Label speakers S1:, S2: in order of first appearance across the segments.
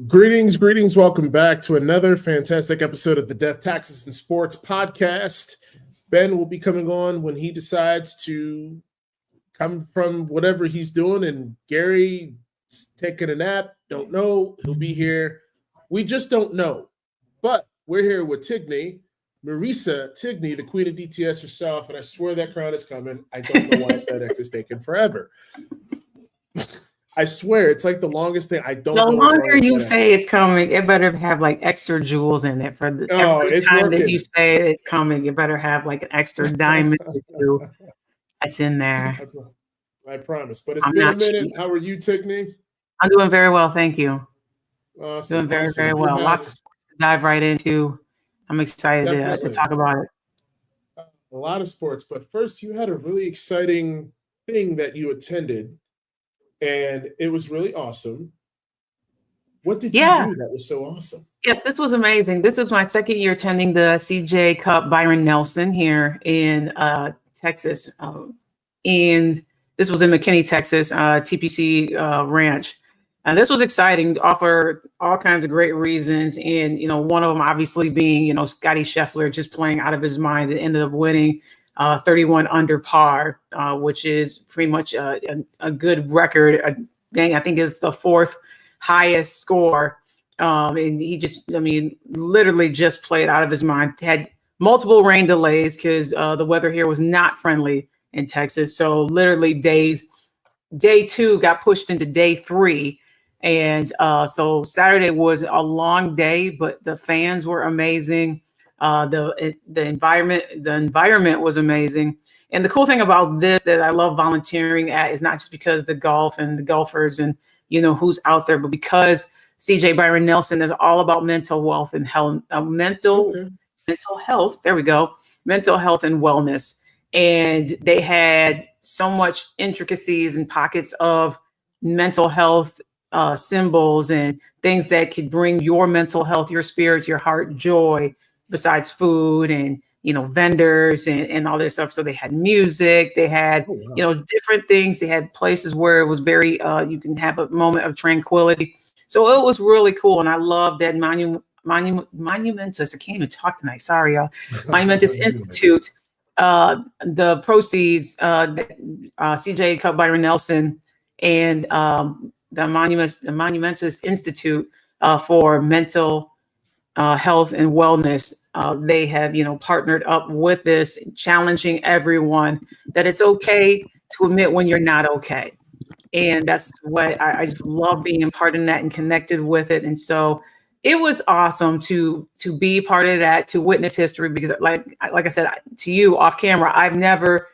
S1: Greetings. Welcome back to another fantastic episode of the Death, Taxes, and Sports podcast. Ben will be coming on when he decides to come from whatever he's doing, and Gary's taking a nap. Don't know. He'll be here. We just don't know. But we're here with Tigney, Marisa Tigney, the queen of DTS herself, and I swear that crown is coming. I don't know why FedEx is taking forever. I swear, it's like the longest thing. I don't know.
S2: The longer you say it's coming, it better have like extra jewels in it for the every time that you say it's coming. It better have like an extra diamond or two that's in there.
S1: I promise. But it's been a minute. How are you, Tigney?
S2: I'm doing very well, thank you.
S1: Awesome.
S2: Doing very well. Lots of sports to dive right into. I'm excited to talk about it.
S1: A lot of sports, but first, you had a really exciting thing that you attended. And it was really awesome. What did you do that was so awesome?
S2: Yes, this was amazing. This was my second year attending the CJ Cup Byron Nelson here in Texas. And this was in McKinney, Texas, TPC Ranch. And this was exciting, offer all kinds of great reasons. And, one of them obviously being, Scottie Scheffler just playing out of his mind and ended up winning 31 under par, which is pretty much a good record. I think is the fourth highest score. And he literally just played out of his mind. Had multiple rain delays because the weather here was not friendly in Texas. So literally day two got pushed into day three. And so Saturday was a long day, but the fans were amazing. The environment was amazing. And the cool thing about this that I love volunteering at is not just because the golf and the golfers and, who's out there, but because CJ Byron Nelson is all about mental wealth and health, mental health. There we go. Mental health and wellness. And they had so much intricacies and pockets of mental health symbols and things that could bring your mental health, your spirits, your heart, joy, besides food and, vendors and all this stuff. So they had music, they had, different things. They had places where it was very, you can have a moment of tranquility. So it was really cool. And I love that Monumentus, I can't even talk tonight. Sorry, y'all. Monumentus Institute, the proceeds, CJ Cup Byron Nelson and the Monumentus Institute for mental health and wellness. They have, partnered up with this, challenging everyone that it's okay to admit when you're not okay. And that's what I just love being part of that and connected with it. And so it was awesome to be part of that, to witness history, because like I said to you off camera, I've never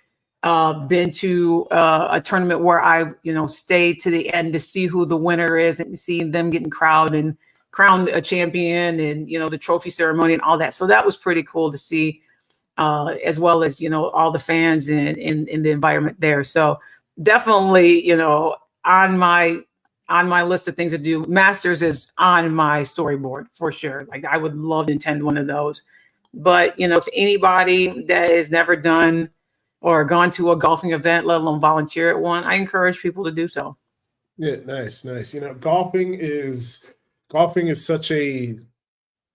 S2: been to a tournament where I, stayed to the end to see who the winner is and seeing them getting crowned a champion and, the trophy ceremony and all that. So that was pretty cool to see, as well as, all the fans and the environment there. So definitely, on my list of things to do, Masters is on my storyboard for sure. Like I would love to attend one of those. But, if anybody that has never done or gone to a golfing event, let alone volunteer at one, I encourage people to do so.
S1: Yeah, nice. Golfing is such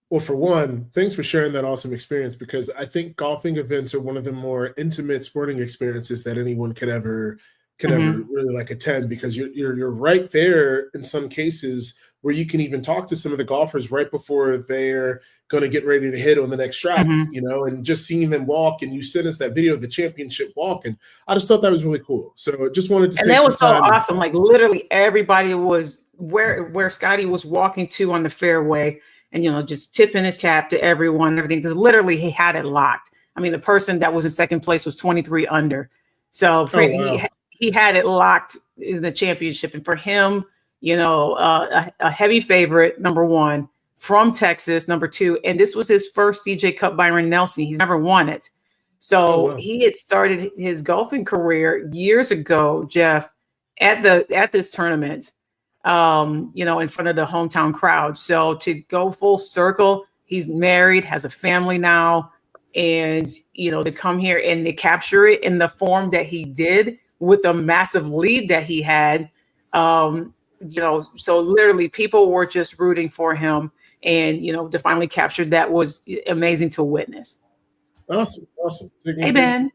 S1: well, for one, thanks for sharing that awesome experience, because I think golfing events are one of the more intimate sporting experiences that anyone could ever really attend, because you're right there in some cases where you can even talk to some of the golfers right before they're going to get ready to hit on the next track, and just seeing them walk, and you sent us that video of the championship walk, and I just thought that was really cool. So just wanted to.
S2: And that was so awesome. Like literally everybody was where Scottie was walking to on the fairway, and just tipping his cap to everyone, everything, because literally he had it locked. I mean, the person that was in second place was 23 under, so he had it locked in the championship, and for him, a heavy favorite, number one, from Texas, number two, and this was his first CJ Cup Byron Nelson. He's never won it. So he had started his golfing career years ago, Jeff, at this tournament, in front of the hometown crowd. So to go full circle, he's married, has a family now, and, to come here and to capture it in the form that he did with a massive lead that he had, so literally people were just rooting for him, and to finally capture that was amazing to witness.
S1: Awesome.
S2: Hey, Ben.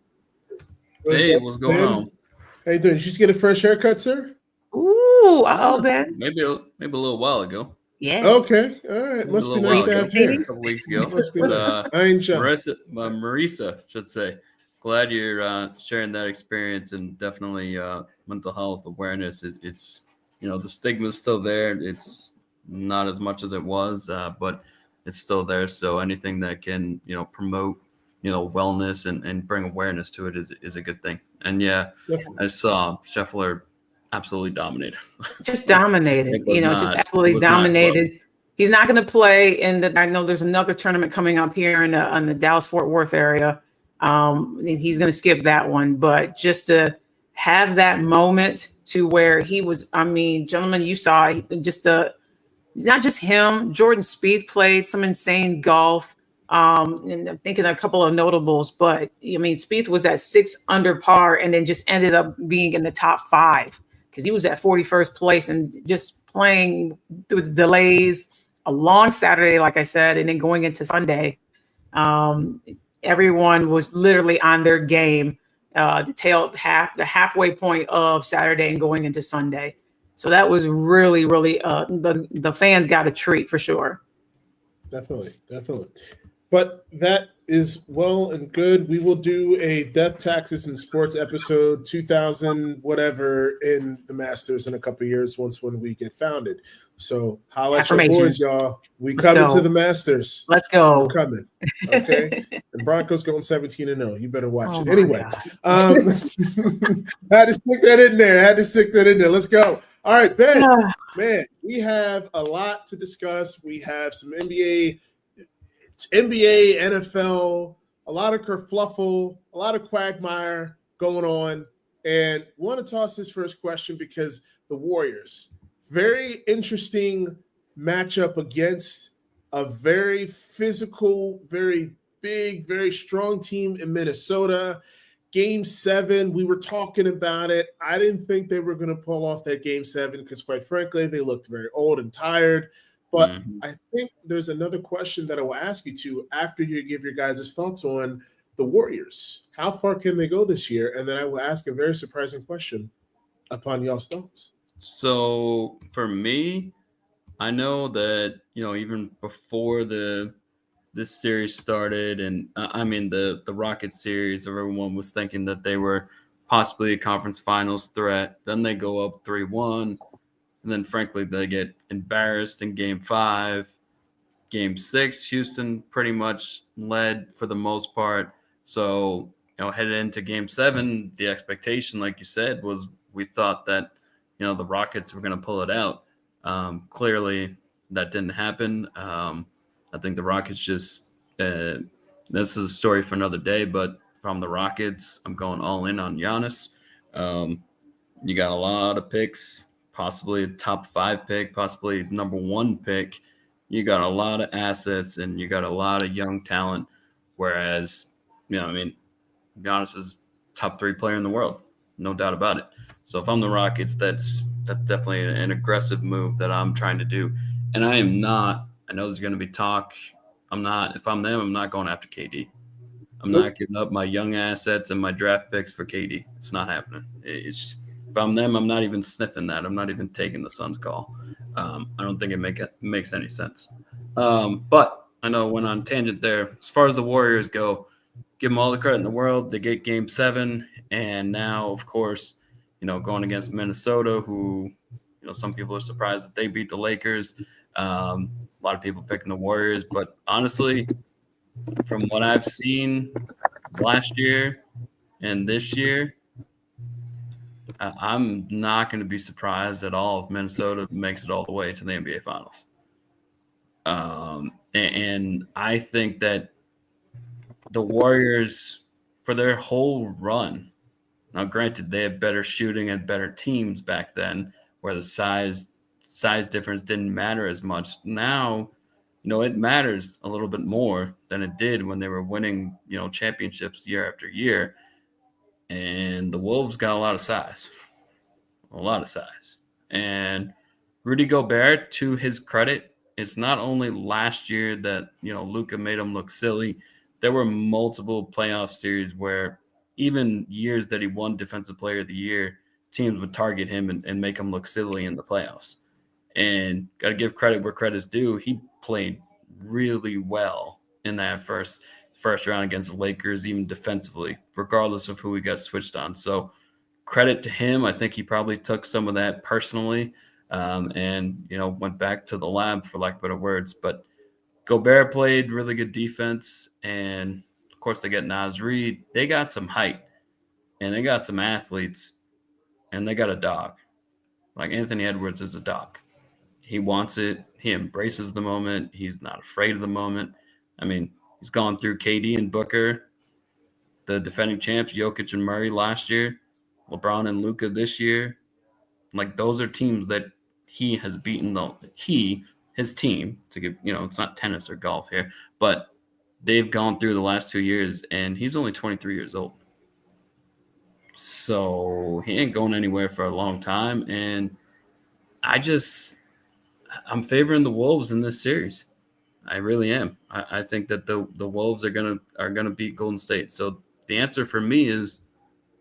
S3: Hey, what's going on?
S1: How you doing? Did you get a fresh haircut, sir?
S2: Ooh, Ben.
S3: Maybe a little while ago.
S2: Yeah.
S1: Okay. All right.
S3: Maybe
S1: Must be nice to have hair.
S3: A couple weeks ago.
S1: Must be nice. I ain't sure.
S3: Marisa should say. Glad you're sharing that experience, and definitely mental health awareness. It's the stigma's still there. It's not as much as it was, but it's still there. So anything that can promote wellness and bring awareness to it is a good thing. And I saw Scheffler absolutely dominated.
S2: Just dominated, just absolutely dominated. He's not going to play I know there's another tournament coming up here in the Dallas-Fort Worth area. He's going to skip that one, but just to have that moment to where he was, gentlemen, you saw just not just him, Jordan Spieth played some insane golf. And I'm thinking a couple of notables, but Spieth was at 6 under par and then just ended up being in the top 5 because he was at 41st place and just playing through the delays, a long Saturday, like I said, and then going into Sunday. Everyone was literally on their game, the halfway point of Saturday and going into Sunday. So that was really, really the fans got a treat for sure.
S1: Definitely. But that is well and good. We will do a Death, Taxes, and Sports episode 2000 whatever in the Masters in a couple of years when we get founded. So holla at your boys, y'all. We coming to the Masters.
S2: Let's go.
S1: We're coming. Okay. And Broncos going 17-0. You better watch it. Anyway. Had to stick that in there. Let's go. All right, Ben. Man, we have a lot to discuss. We have some NBA, NFL, a lot of kerfluffle, a lot of quagmire going on. And want to toss this first question because the Warriors, very interesting matchup against a very physical, very big, very strong team in Minnesota. Game 7, we were talking about it. I didn't think they were going to pull off that Game 7 because, quite frankly, they looked very old and tired. But I think there's another question that I will ask you to after you give your guys' thoughts on the Warriors. How far can they go this year? And then I will ask a very surprising question upon y'all's thoughts.
S3: So for me, I know that, even before this series started, and the Rockets series, everyone was thinking that they were possibly a conference finals threat. Then they go up 3-1. And then, frankly, they get embarrassed in Game 5. Game 6, Houston pretty much led for the most part. So, headed into Game 7, the expectation, like you said, was we thought that, the Rockets were going to pull it out. Clearly, that didn't happen. I think the Rockets just this is a story for another day, but from the Rockets, I'm going all in on Giannis. You got a lot of picks, possibly a top 5 pick, possibly number 1 pick. You got a lot of assets and you got a lot of young talent. Whereas, Giannis is top 3 player in the world, no doubt about it. So if I'm the Rockets, that's definitely an aggressive move that I'm trying to do. And I am not. I know there's going to be talk. If I'm them, I'm not going after KD. I'm not giving up my young assets and my draft picks for KD. It's not happening. If I'm them, I'm not even sniffing that. I'm not even taking the Suns call. I don't think it makes any sense. But I know I went on a tangent there. As far as the Warriors go, give them all the credit in the world. They get Game 7, and now, of course, going against Minnesota, who, some people are surprised that they beat the Lakers. A lot of people picking the Warriors, but honestly, from what I've seen last year and this year, I'm not going to be surprised at all if Minnesota makes it all the way to the NBA Finals. And I think that the Warriors, for their whole run, now granted, they had better shooting and better teams back then where the size difference didn't matter as much. Now, it matters a little bit more than it did when they were winning, championships year after year. And the Wolves got a lot of size. And Rudy Gobert, to his credit, it's not only last year that, Luka made him look silly. There were multiple playoff series where even years that he won Defensive Player of the Year, teams would target him and make him look silly in the playoffs. And got to give credit where credit's due. He played really well in that first round against the Lakers, even defensively, regardless of who he got switched on. So credit to him. I think he probably took some of that personally and, went back to the lab, for lack of better words. But Gobert played really good defense. And, of course, they get Naz Reid. They got some height, and they got some athletes, and they got a dog. Like Anthony Edwards is a dog. He wants it. He embraces the moment. He's not afraid of the moment. I mean, he's gone through KD and Booker, the defending champs, Jokic and Murray last year, LeBron and Luka this year. Like, those are teams that he has beaten. His team, to give, it's not tennis or golf here, but they've gone through the last 2 years, and he's only 23 years old. So he ain't going anywhere for a long time. And I'm favoring the Wolves in this series. I really am. I think that the Wolves are gonna beat Golden State. So the answer for me is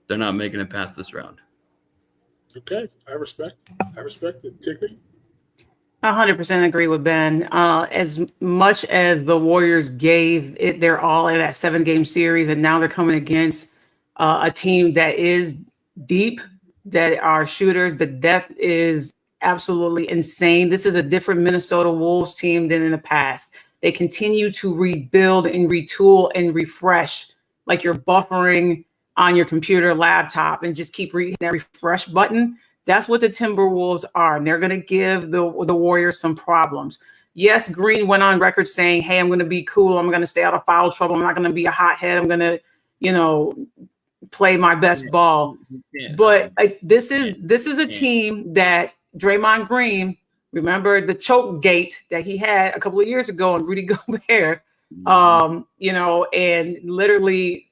S3: they're not making it past this round.
S1: Okay, I respect it. Tiffany?
S2: 100% agree with Ben. As much as the Warriors gave it their all in that 7-game series, and now they're coming against a team that is deep, that are shooters. The depth is absolutely insane. This is a different Minnesota Wolves team than in the past. They continue to rebuild and retool and refresh, like you're buffering on your computer laptop and just keep hitting that refresh button. That's what the Timberwolves are. And they're going to give the Warriors some problems. Yes, Green went on record saying, hey, I'm going to be cool. I'm going to stay out of foul trouble. I'm not going to be a hothead. I'm going to, play my best ball. Yeah. But this is a team that Draymond Green, remember the choke gate that he had a couple of years ago on Rudy Gobert, and literally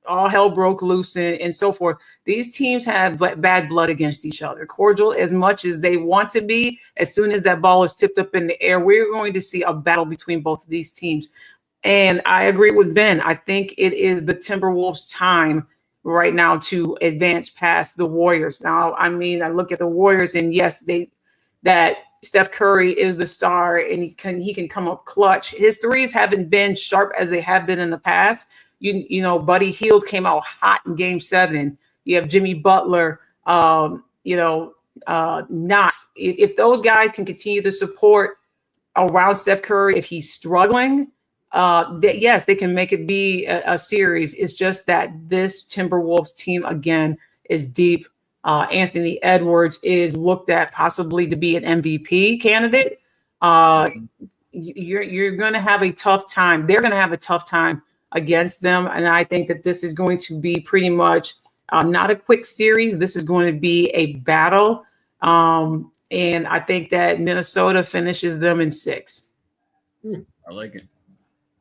S2: all hell broke loose and so forth. These teams have bad blood against each other. Cordial as much as they want to be, as soon as that ball is tipped up in the air, we're going to see a battle between both of these teams. And I agree with Ben. I think it is the Timberwolves' time right now to advance past the Warriors. Now, I mean, I look at the Warriors, and yes, that Steph Curry is the star, and he can come up clutch. His threes haven't been sharp as they have been in the past. Buddy Hield came out hot in Game 7. You have Jimmy Butler, Knox. If those guys can continue to support around Steph Curry, if he's struggling, yes, they can make it be a series. It's just that this Timberwolves team, again, is deep. Anthony Edwards is looked at possibly to be an MVP candidate. You're going to have a tough time. They're going to have a tough time against them. And I think that this is going to be pretty much not a quick series. This is going to be a battle. And I think that Minnesota finishes them in 6.
S3: I like it.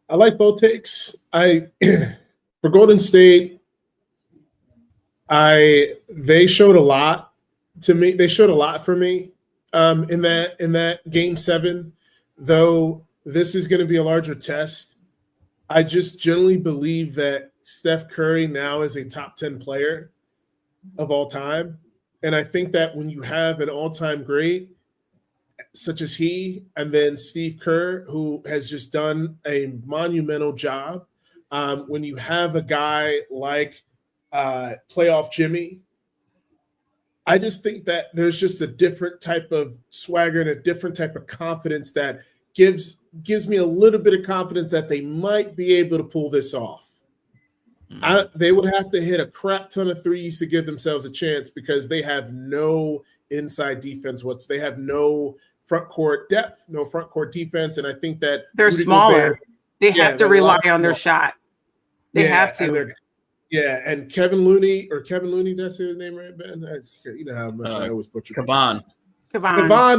S1: I like both takes. For Golden State, they showed a lot to me. They showed a lot for me in that Game 7, though this is going to be a larger test. I just generally believe that Steph Curry now is a top 10 player of all time. And I think that when you have an all-time great such as he, and then Steve Kerr, who has just done a monumental job, when you have a guy like playoff Jimmy, I just think that there's just a different type of swagger and a different type of confidence that gives me a little bit of confidence that they might be able to pull this off. They would have to hit a crap ton of threes to give themselves a chance, because they have no inside defense. They have no front court depth, no front court defense. And I think that
S2: they're
S1: Rudy
S2: smaller.
S1: Gobert,
S2: they have to rely on their shot. They have to.
S1: And Kevin Looney, that's his name, right, Ben? You know how much I always butcher.
S3: Kevon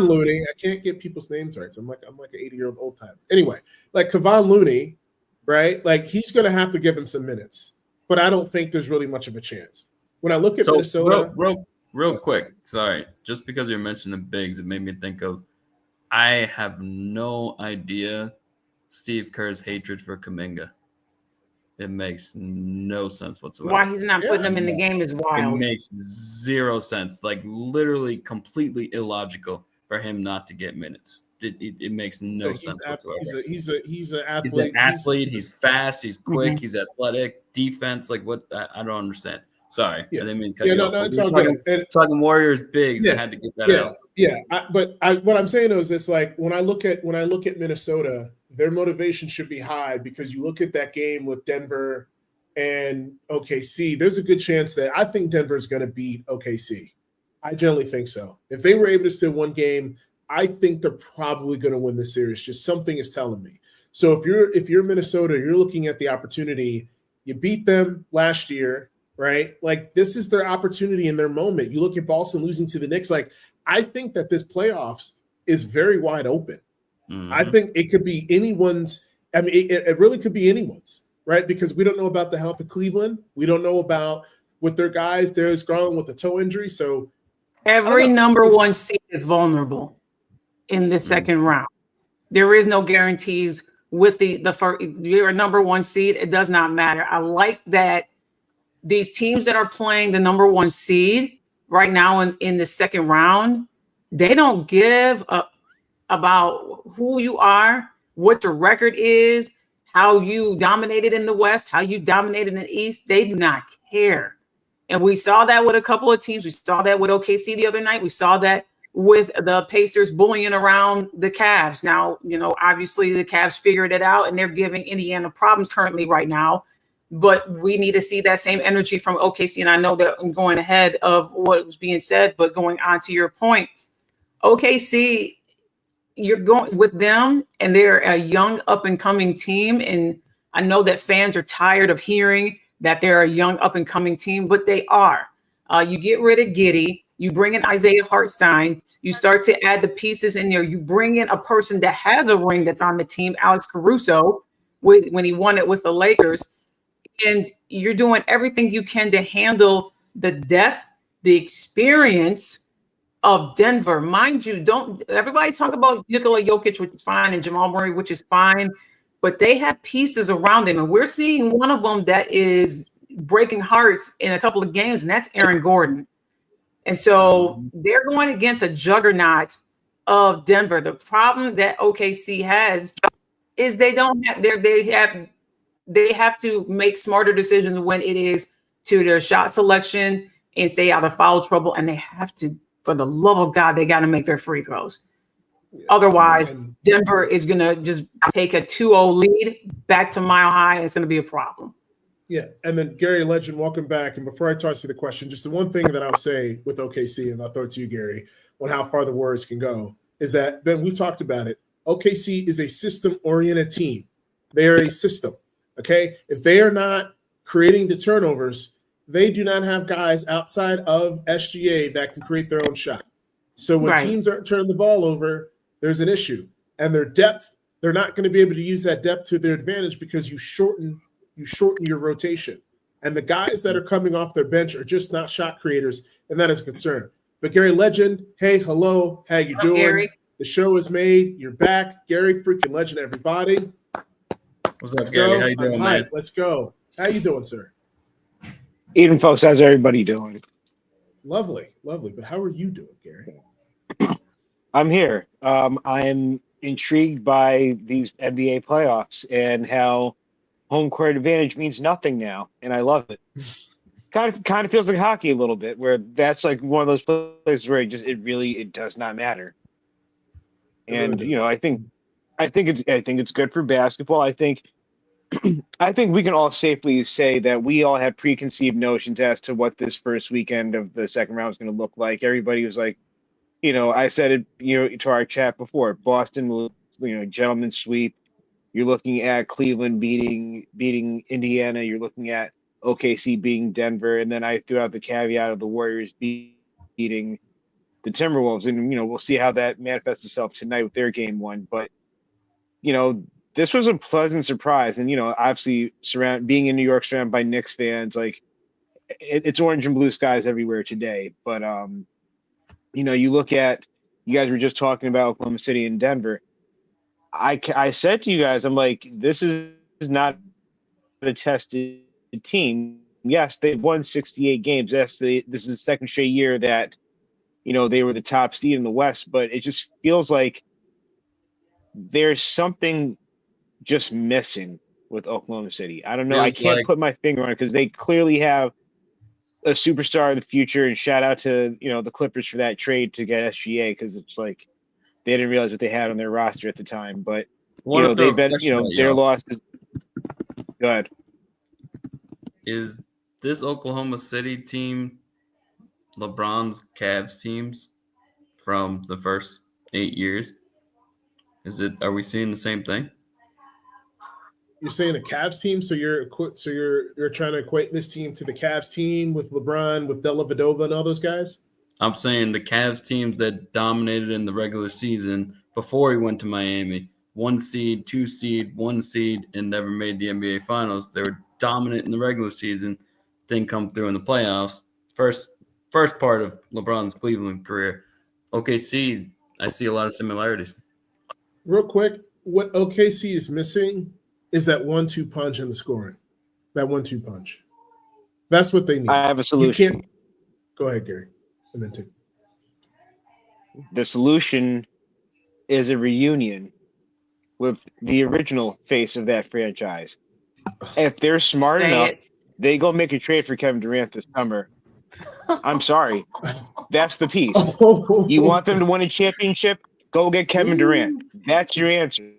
S1: Looney. I can't get people's names right. So I'm like an 80-year-old old time. Anyway, like Kevon Looney, right? Like, he's going to have to give him some minutes, but I don't think there's really much of a chance. When I look at Minnesota,
S3: real quick, sorry, just because you're mentioning bigs, it made me think of. I have no idea Steve Kerr's hatred for Kuminga. It makes no sense
S2: Why
S3: whatsoever.
S2: he's not
S1: Yeah.
S2: putting them in the game is
S3: It
S2: wild.
S3: makes zero sense. Like literally, completely illogical for him not to get minutes. It makes no
S1: He's
S3: sense whatsoever.
S1: he's an
S3: He's an
S1: athlete.
S3: athlete. He's fast. He's quick.
S2: Mhm.
S3: He's athletic. Defense. Like what? I don't understand. Sorry, I
S1: Yeah.
S3: didn't mean to cut
S1: Yeah,
S3: you
S1: no,
S3: off.
S1: no,
S3: But
S1: it's
S3: we
S1: all
S3: were
S1: good. And
S3: talking Warriors bigs. I
S1: yeah,
S3: had to get that
S1: yeah,
S3: out.
S1: yeah. What I'm saying is this: like when I look at Minnesota, their motivation should be high because you look at that game with Denver and OKC. There's a good chance that I think Denver's going to beat OKC. I generally think so. If they were able to steal one game, I think they're probably going to win the series. Just something is telling me. So if you're Minnesota, you're looking at the opportunity. You beat them last year, right? Like this is their opportunity in their moment. You look at Boston losing to the Knicks. Like I think that this playoffs is very wide open. I
S3: Mhm.
S1: think it could be anyone's. I mean, it really could be anyone's, right? Because we don't know about the health of Cleveland. We don't know about with their guys. There's Garland with the toe injury. So
S2: Every
S1: know.
S2: number one seed is vulnerable in the second round. There is no guarantees with the first. You're a number one seed. It does not matter. I like that these teams that are playing the number one seed right now in the second round, they don't give up about who you are, what your record is, how you dominated in the West, how you dominated in the East. They do not care. And we saw that with a couple of teams. We saw that with OKC the other night. We saw that with the Pacers bullying around the Cavs. Now, obviously the Cavs figured it out and they're giving Indiana problems currently right now. But we need to see that same energy from OKC. And I know that I'm going ahead of what was being said, but going on to your point, OKC, you're going with them and they're a young up and coming team. And I know that fans are tired of hearing that they're a young up and coming team, but they are. You get rid of Giddey, you bring in Isaiah Hartstein, you start to add the pieces in there. You bring in a person that has a ring that's on the team, Alex Caruso, when he won it with the Lakers. And you're doing everything you can to handle the depth, the experience of Denver. Mind you, don't everybody's talking about Nikola Jokic, which is fine, and Jamal Murray, which is fine, but they have pieces around him. And we're seeing one of them that is breaking hearts in a couple of games, and that's Aaron Gordon. And so they're going against a juggernaut of Denver. The problem that OKC has is they don't have they have to make smarter decisions when it is to their shot selection and stay out of foul trouble. And they have to, for the love of God, they got to make their free throws. Yeah. Otherwise, Denver is going to just take a 2-0 lead back to Mile High. And it's going to be a problem.
S1: Yeah. And then Gary Legend, welcome back. And before I toss you the question, just the one thing that I'll say with OKC, and I'll throw it to you, Gary, on how far the Warriors can go, is that, Ben, we talked about it. OKC is a system-oriented team. They are a system. Okay, if they are not creating the turnovers, they do not have guys outside of SGA that can create their own shot. So when teams aren't turning the ball over, there's an issue. And their depth, they're not going to be able to use that depth to their advantage because you shorten your rotation. And the guys that are coming off their bench are just not shot creators, and that is a concern. But Gary Legend, hey, hello, how you doing?
S2: Gary.
S1: The show is made. You're back. Gary freaking Legend, everybody.
S3: What's up, Gary? How you doing, man?
S1: Let's go. How you doing, sir?
S4: Even folks, how's everybody doing?
S1: Lovely. But how are you doing, Gary?
S4: I'm here. I'm intrigued by these NBA playoffs and how home court advantage means nothing now, and I love it. kind of feels like hockey a little bit, where that's like one of those places where it does not matter. And I think it's good for basketball. I think we can all safely say that we all had preconceived notions as to what this first weekend of the second round was going to look like. Everybody was like, I said it, to our chat before, Boston will, gentleman's sweep. You're looking at Cleveland beating Indiana. You're looking at OKC beating Denver. And then I threw out the caveat of the Warriors beating the Timberwolves. And, we'll see how that manifests itself tonight with their game one. But, this was a pleasant surprise. And, obviously being in New York surrounded by Knicks fans, like it's orange and blue skies everywhere today. But you look at, you guys were just talking about Oklahoma City and Denver. I said to you guys, I'm like, this is not a tested team. Yes, they've won 68 games. Yes, this is the second straight year that they were the top seed in the West. But it just feels like there's something just missing with Oklahoma City. I don't know. I
S3: Feels
S4: can't
S3: like
S4: put my finger on it because they clearly have a superstar of the future. And shout out to the Clippers for that trade to get SGA, because it's like they didn't realize what they had on their roster at the time. But
S3: I want to throw
S4: they've
S3: a
S4: been
S3: question at
S4: their
S3: y'all.
S4: losses. Go ahead.
S3: Is this Oklahoma City team LeBron's Cavs teams from the first 8 years? Are we seeing the same thing?
S1: You're saying a Cavs team, so you're trying to equate this team to the Cavs team with LeBron, with Dellavedova, and all those guys?
S3: I'm saying the Cavs teams that dominated in the regular season before he went to Miami, 1 seed, 2 seed, 1 seed, and never made the NBA Finals. They were dominant in the regular season, didn't come through in the playoffs. First part of LeBron's Cleveland career. OKC, I see a lot of similarities.
S1: Real quick, what OKC is missing is that 1-2 punch in the scoring. That 1-2 punch. That's what they need.
S4: I have a solution.
S1: You can't. Go ahead, Gary, and then take.
S4: The solution is a reunion with the original face of that franchise. If they're smart enough, they go make a trade for Kevin Durant this summer. I'm sorry. That's the piece. You want them to win a championship? Go get Kevin Durant. That's your answer.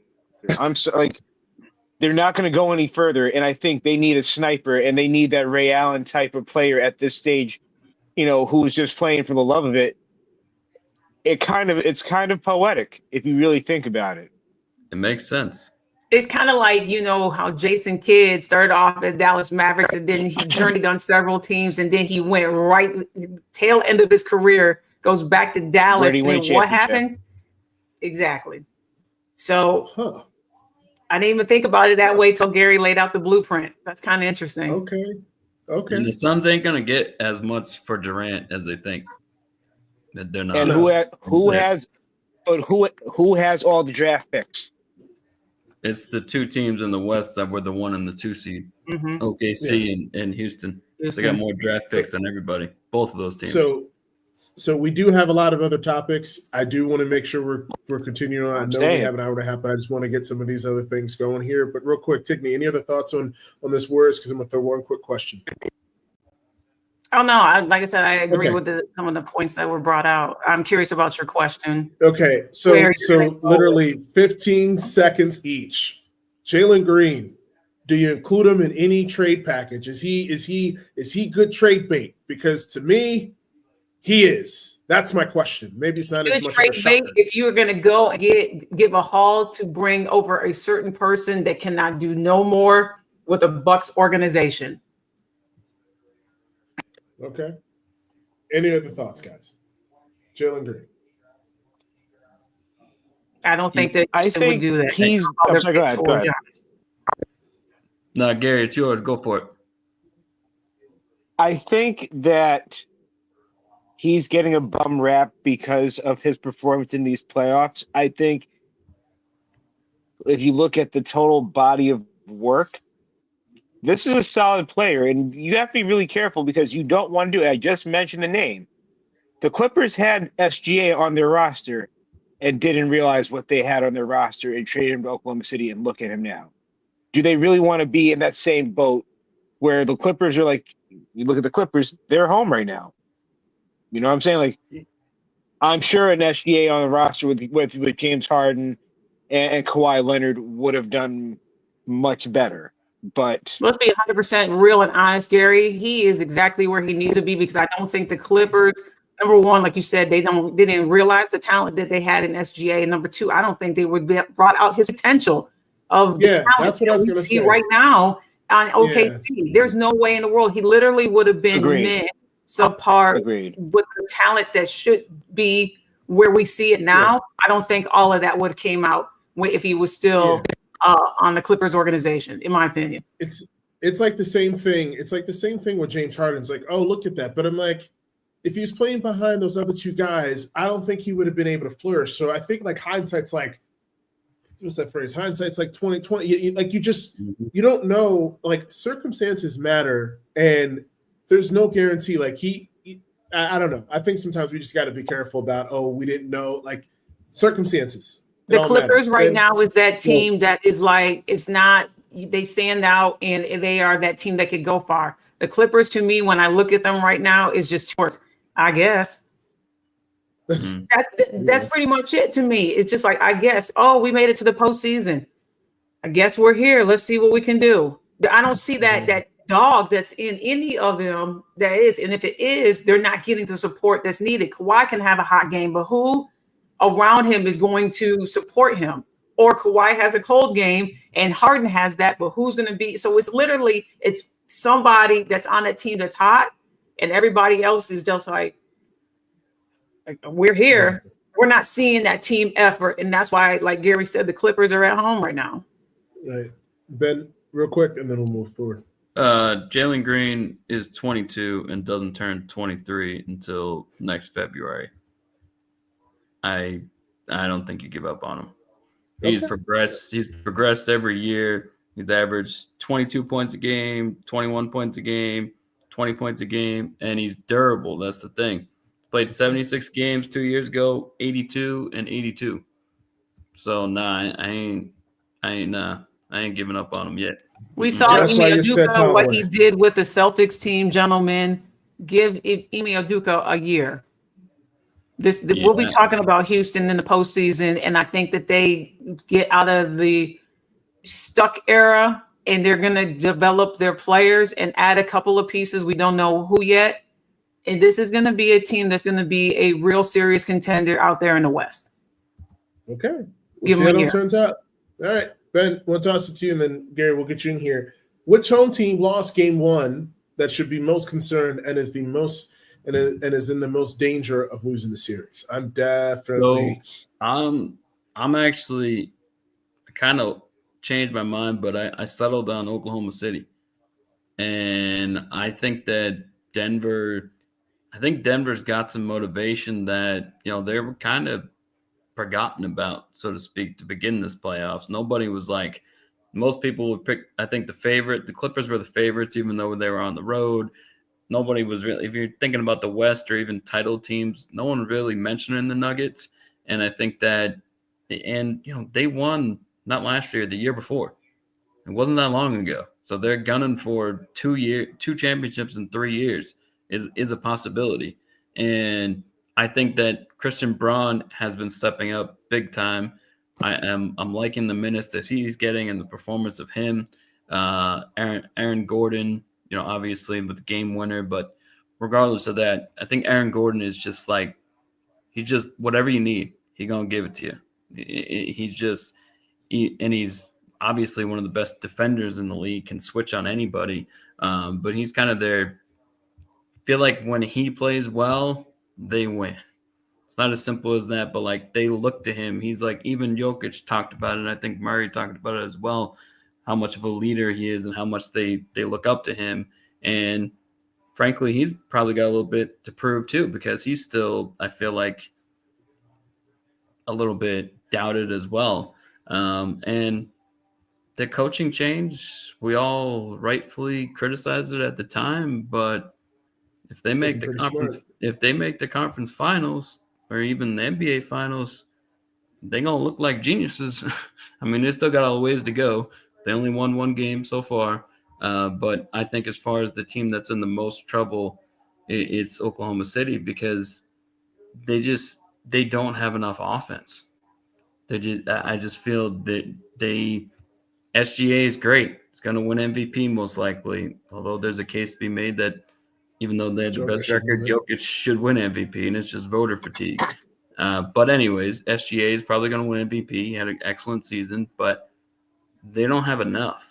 S4: They're not going to go any further, and I think they need a sniper, and they need that Ray Allen type of player at this stage, who's just playing for the love of it. It's kind of poetic if you really think about it.
S3: It makes sense.
S2: It's kind of like, how Jason Kidd started off as Dallas Mavericks, and then he journeyed on several teams, and then he went right tail end of his career, goes back to Dallas, and what happens? Exactly. So I didn't even think about it that way till Gary laid out the blueprint. That's kind of interesting.
S1: Okay.
S3: And the Suns ain't gonna get as much for Durant as they think. That they're not.
S4: And who has all the draft picks?
S3: It's the 2 teams in the West that were the 1 and the 2 seed.
S2: Mm-hmm.
S3: OKC and Houston. They got more draft picks than everybody. Both of those teams.
S1: So we do have a lot of other topics. I do want to make sure we're continuing on. I know we have an hour and a half, but I just want to get some of these other things going here. But real quick, Tigney, any other thoughts on this Warriors? Because I'm going to throw one quick question.
S2: Oh, no. Like I said, I agree with some of the points that were brought out. I'm curious about your question.
S1: Okay. So literally 15 seconds each. Jalen Green, do you include him in any trade package? Is he good trade bait? Because to me, he is. That's my question. Maybe it's not as much of a shocker.
S2: If you were going to go and give a haul to bring over a certain person that cannot do no more with a Bucks organization.
S1: Okay. Any other thoughts, guys? Jalen Green.
S2: I don't think that Houston would do that.
S4: Go ahead.
S3: No, Gary, it's yours. Go for it.
S4: I think that he's getting a bum rap because of his performance in these playoffs. I think if you look at the total body of work, this is a solid player, and you have to be really careful because you don't want to do it. I just mentioned the name. The Clippers had SGA on their roster and didn't realize what they had on their roster and traded him to Oklahoma City, and look at him now. Do they really want to be in that same boat where the Clippers are like, you look at the Clippers, they're home right now. You know what I'm saying? Like, I'm sure an SGA on the roster with James Harden and Kawhi Leonard would have done much better. But
S2: let's be 100% real and honest, Gary. He is exactly where he needs to be, because I don't think the Clippers, number one, like you said, they didn't realize the talent that they had in SGA. And number two, I don't think they would brought out his potential of the talent that we see right now on OKC. Yeah. There's no way in the world. He literally would have been subpar with the talent that should be where we see it now. Yeah. I don't think all of that would have came out if he was still on the Clippers organization, in my opinion.
S1: it's like the same thing. It's like the same thing with James Harden's like, oh, look at that. But I'm like, if he was playing behind those other two guys, I don't think he would have been able to flourish. So I think like hindsight's like, what's that phrase? Hindsight's like 2020. Like you don't know, like circumstances matter and there's no guarantee. Like I don't know. I think sometimes we just got to be careful about, oh, we didn't know, like circumstances.
S2: The Clippers right now is that team that is like, it's not, they stand out and they are that team that could go far. The Clippers, to me, when I look at them right now, is just towards, I guess. That's pretty much it to me. It's just like, I guess, oh, we made it to the postseason. I guess we're here. Let's see what we can do. I don't see that dog that's in any of them that is. And if it is, they're not getting the support that's needed. Kawhi can have a hot game, but who around him is going to support him? Or Kawhi has a cold game and Harden has that, but who's going to be? So it's somebody that's on a team that's hot and everybody else is just like we're here. We're not seeing that team effort. And that's why, like Gary said, the Clippers are at home right now.
S1: Right. Ben, real quick, and then we'll move forward.
S3: Jalen Green is 22 and doesn't turn 23 until next February. I don't think you give up on him. He's progressed. He's progressed every year. He's averaged 22 points a game, 21 points a game, 20 points a game, and he's durable. That's the thing. Played 76 games 2 years ago, 82 and 82. So I ain't giving up on him yet.
S2: We saw Ime Udoka, what he did with the Celtics team, gentlemen. Give Ime Udoka a year. We'll be talking about Houston in the postseason, and I think that they get out of the stuck era, and they're going to develop their players and add a couple of pieces. We don't know who yet. And this is going to be a team that's going to be a real serious contender out there in the West.
S1: Okay. We'll see how it turns out. All right. Ben, we'll toss it to you, and then Gary, we'll get you in here. Which home team lost game one that should be most concerned and is the most and is in the most danger of losing the series? I'm definitely.
S3: So, I'm actually kind of changed my mind, but I settled on Oklahoma City, and I think that Denver's got some motivation that they were kind of forgotten about, so to speak, to begin this playoffs. Nobody was like, most people would pick, I think, the Clippers were the favorites, even though they were on the road. Nobody was really, if you're thinking about the West or even title teams, no one really mentioning the Nuggets. And I think that, and they won not last year, the year before. It wasn't that long ago. So they're gunning for 2 championships in 3 years is a possibility. And I think that Christian Braun has been stepping up big time. I'm liking the minutes that he's getting and the performance of him. Aaron Gordon, obviously with the game winner, but regardless of that, I think Aaron Gordon is just like, he's just whatever you need, he's gonna give it to you. And he's obviously one of the best defenders in the league, can switch on anybody. But he's kind of there. I feel like when he plays well, they win. It's not as simple as that, but like they look to him. He's like, even Jokic talked about it. And I think Murray talked about it as well, how much of a leader he is and how much they look up to him. And frankly, he's probably got a little bit to prove too, because he's still, I feel like, a little bit doubted as well. And the coaching change, we all rightfully criticized it at the time, but if they make the conference finals or even the NBA finals, they're gonna look like geniuses. I mean, they still got a ways to go. They only won one game so far, but I think as far as the team that's in the most trouble, it's Oklahoma City, because they don't have enough offense. I just feel that SGA is great. It's going to win MVP most likely, although there's a case to be made that even though they have the best record, Jokic should win MVP, and it's just voter fatigue. But anyways, SGA is probably going to win MVP. He had an excellent season, but they don't have enough.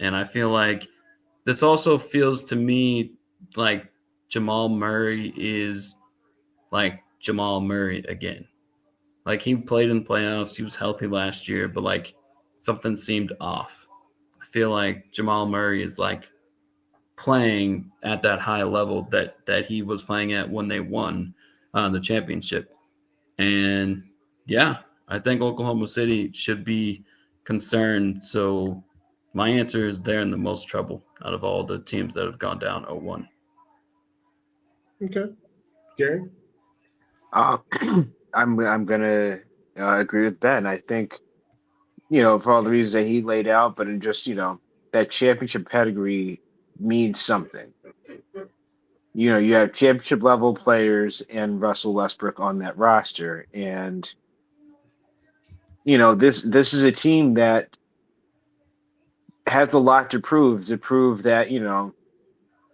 S3: And I feel like this also feels to me like Jamal Murray is like Jamal Murray again. Like he played in playoffs. He was healthy last year, but like something seemed off. I feel like Jamal Murray is like playing at that high level that he was playing at when they won the championship. And yeah, I think Oklahoma City should be concerned. So my answer is they're in the most trouble out of all the teams that have gone down 0-1.
S1: Okay. Gary?
S4: I'm gonna agree with Ben. I think, for all the reasons that he laid out, but in just, that championship pedigree means something. You have championship level players and Russell Westbrook on that roster. And, this is a team that has a lot to prove that,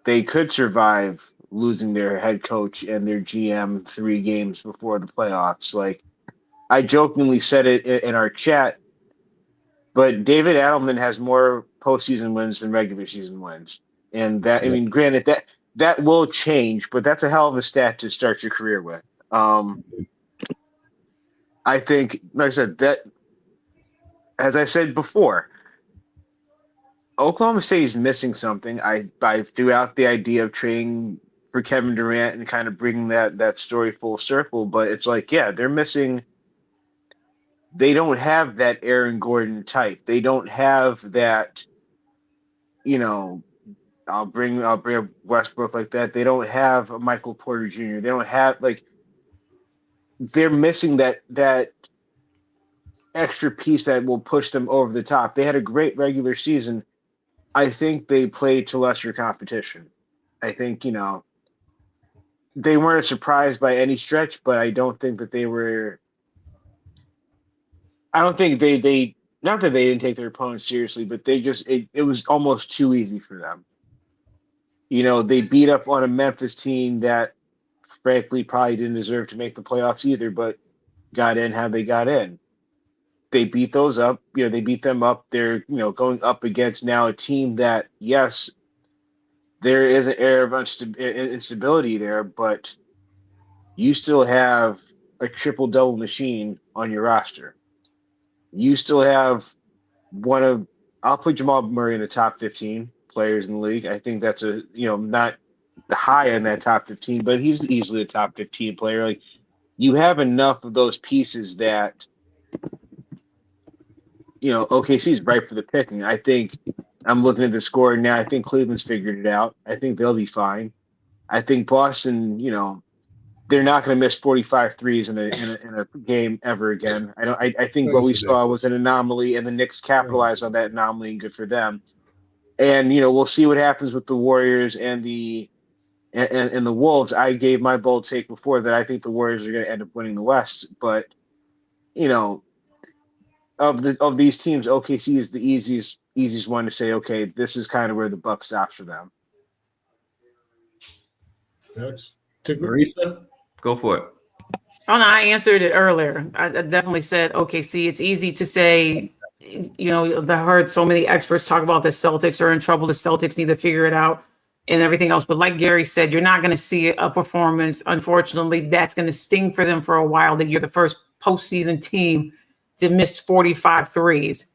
S4: they could survive losing their head coach and their GM 3 games before the playoffs. Like, I jokingly said it in our chat, but David Adelman has more postseason wins than regular season wins. And that, I mean, granted, that will change, but that's a hell of a stat to start your career with. I think, like I said, that, as I said before, Oklahoma City is missing something. I threw out the idea of trading for Kevin Durant and kind of bringing that story full circle, but it's like, yeah, they're missing. They don't have that Aaron Gordon type. They don't have that, I'll bring up Westbrook like that. They don't have a Michael Porter Jr. They don't have, like, they're missing that extra piece that will push them over the top. They had a great regular season. I think they played to lesser competition. I think, they weren't surprised by any stretch, but I don't think that they were. I don't think they not that they didn't take their opponents seriously, but they just it was almost too easy for them. They beat up on a Memphis team that frankly probably didn't deserve to make the playoffs either, but got in how they got in. They beat those up. They beat them up. They're, going up against now a team that, yes, there is an air of instability there, but you still have a triple-double machine on your roster. You still have I'll put Jamal Murray in the top 15 players in the league. I think that's not the high in that top 15, but he's easily a top 15 player. Like, you have enough of those pieces that, OKC's ripe for the picking. I think I'm looking at the score now. I think Cleveland's figured it out. I think they'll be fine. I think Boston, they're not going to miss 45 threes in a game ever again. I think what we saw was an anomaly, and the Knicks capitalized on that anomaly, and good for them. And we'll see what happens with the Warriors and the Wolves. I gave my bold take before that I think the Warriors are going to end up winning the West, but of these teams, OKC is the easiest one to say, okay, this is kind of where the buck stops for them.
S1: Yes.
S3: Marisa, go for it.
S2: Oh, no, I answered it earlier. I definitely said OKC. It's easy to say, I heard so many experts talk about the Celtics are in trouble. The Celtics need to figure it out and everything else. But like Gary said, you're not going to see a performance. Unfortunately, that's going to sting for them for a while, that you're the first postseason team to miss 45 threes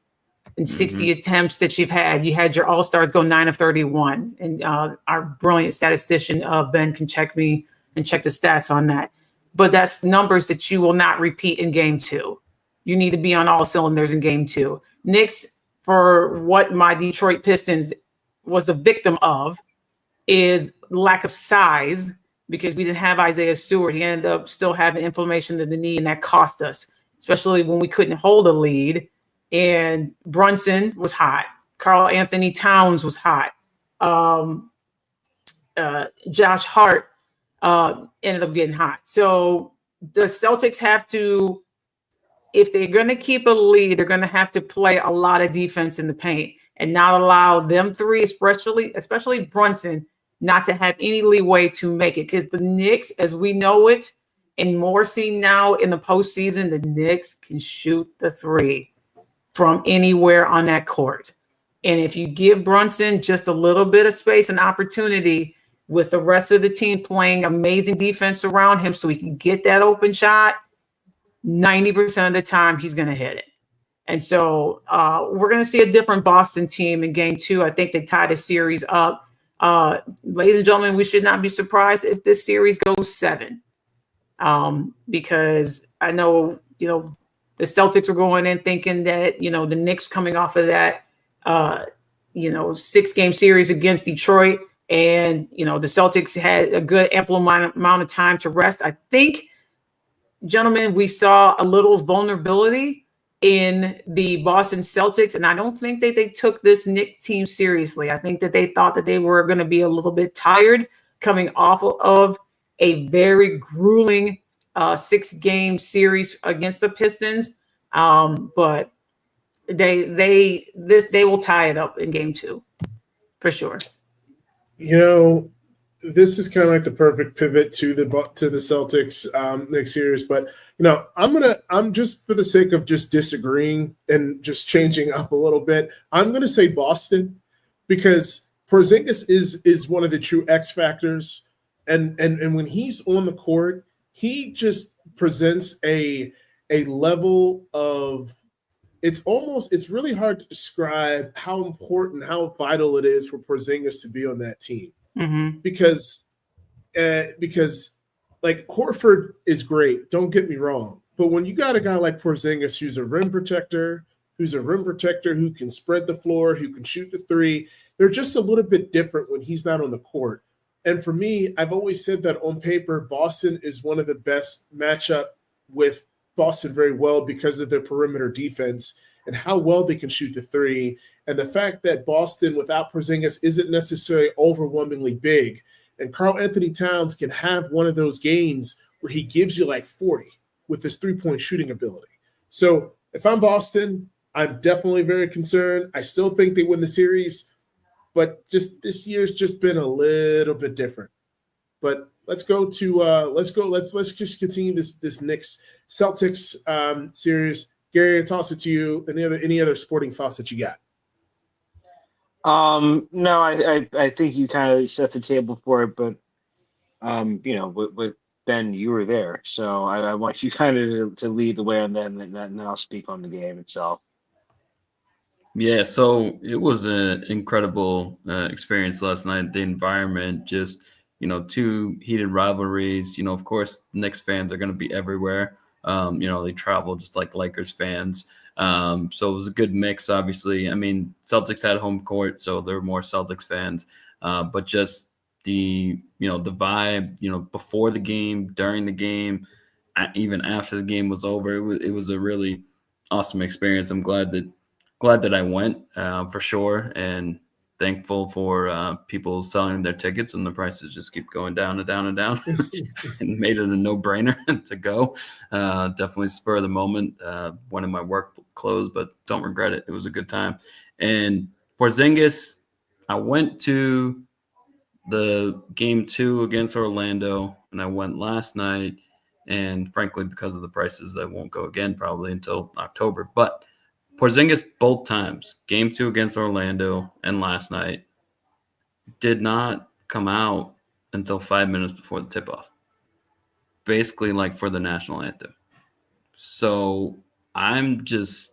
S2: and 60 attempts that you've had. You had your all-stars go 9 of 31. And our brilliant statistician, Ben, can check me and check the stats on that. But that's numbers that you will not repeat in game 2. You need to be on all cylinders in game 2. Knicks, for what my Detroit Pistons was a victim of, is lack of size, because we didn't have Isaiah Stewart. He ended up still having inflammation of the knee, and that cost us, especially when we couldn't hold a lead. And Brunson was hot. Karl Anthony Towns was hot. Josh Hart ended up getting hot. So the Celtics have to, if they're going to keep a lead, they're going to have to play a lot of defense in the paint and not allow them three, especially Brunson, not to have any leeway to make it. Because the Knicks, as we know it, and more seen now in the postseason, the Knicks can shoot the three from anywhere on that court. And if you give Brunson just a little bit of space and opportunity with the rest of the team playing amazing defense around him so he can get that open shot, 90% of the time he's going to hit it. And so we're going to see a different Boston team in game 2. I think they tied the series up. Ladies and gentlemen, we should not be surprised if this series goes 7. Because I know, the Celtics were going in thinking that, the Knicks coming off of that, 6-game series against Detroit. And, the Celtics had a good ample amount of time to rest. I think, gentlemen, we saw a little vulnerability in the Boston Celtics, and I don't think that they took this Knicks team seriously. I think that they thought that they were going to be a little bit tired coming off of a very grueling 6-game series against the Pistons. But they will tie it up in game 2 for sure.
S1: This is kind of like the perfect pivot to the Celtics next series. But I'm just, for the sake of just disagreeing and just changing up a little bit, I'm gonna say Boston, because Porzingis is one of the true X factors, and when he's on the court, he just presents a level of, it's really hard to describe how important, how vital it is for Porzingis to be on that team.
S2: Mm-hmm.
S1: Because like Horford is great, don't get me wrong, but when you got a guy like Porzingis who's a rim protector who can spread the floor, who can shoot the 3, they're just a little bit different when he's not on the court. And for me, I've always said that on paper, Boston is one of the best matchup with Boston very well because of their perimeter defense and how well they can shoot the 3. And the fact that Boston without Porzingis isn't necessarily overwhelmingly big. And Karl Anthony Towns can have one of those games where he gives you like 40 with his 3-point shooting ability. So if I'm Boston, I'm definitely very concerned. I still think they win the series, but just this year's just been a little bit different. But let's just continue this Knicks Celtics series. Gary, I'll toss it to you. Any other sporting thoughts that you got?
S4: No, I think you kind of set the table for it, but with Ben, you were there, so I want you kind of to lead the way on that, and then I'll speak on the game itself.
S3: Yeah, so it was an incredible experience last night. The environment, just 2 heated rivalries. Of course, Knicks fans are going to be everywhere. They travel just like Lakers fans. So it was a good mix, obviously. I mean, Celtics had home court, so there were more Celtics fans. But just the vibe, before the game, during the game, even after the game was over, it was a really awesome experience. I'm glad that I went for sure, and thankful for people selling their tickets, and the prices just keep going down and down and down. And made it a no-brainer to go. Definitely spur of the moment. One of my work clothes, but don't regret it. It was a good time. And Porzingis, I went to the game 2 against Orlando, and I went last night. And frankly, because of the prices, I won't go again probably until October. But Porzingis, both times, game 2 against Orlando and last night, did not come out until 5 minutes before the tip-off, basically like for the national anthem. So I'm just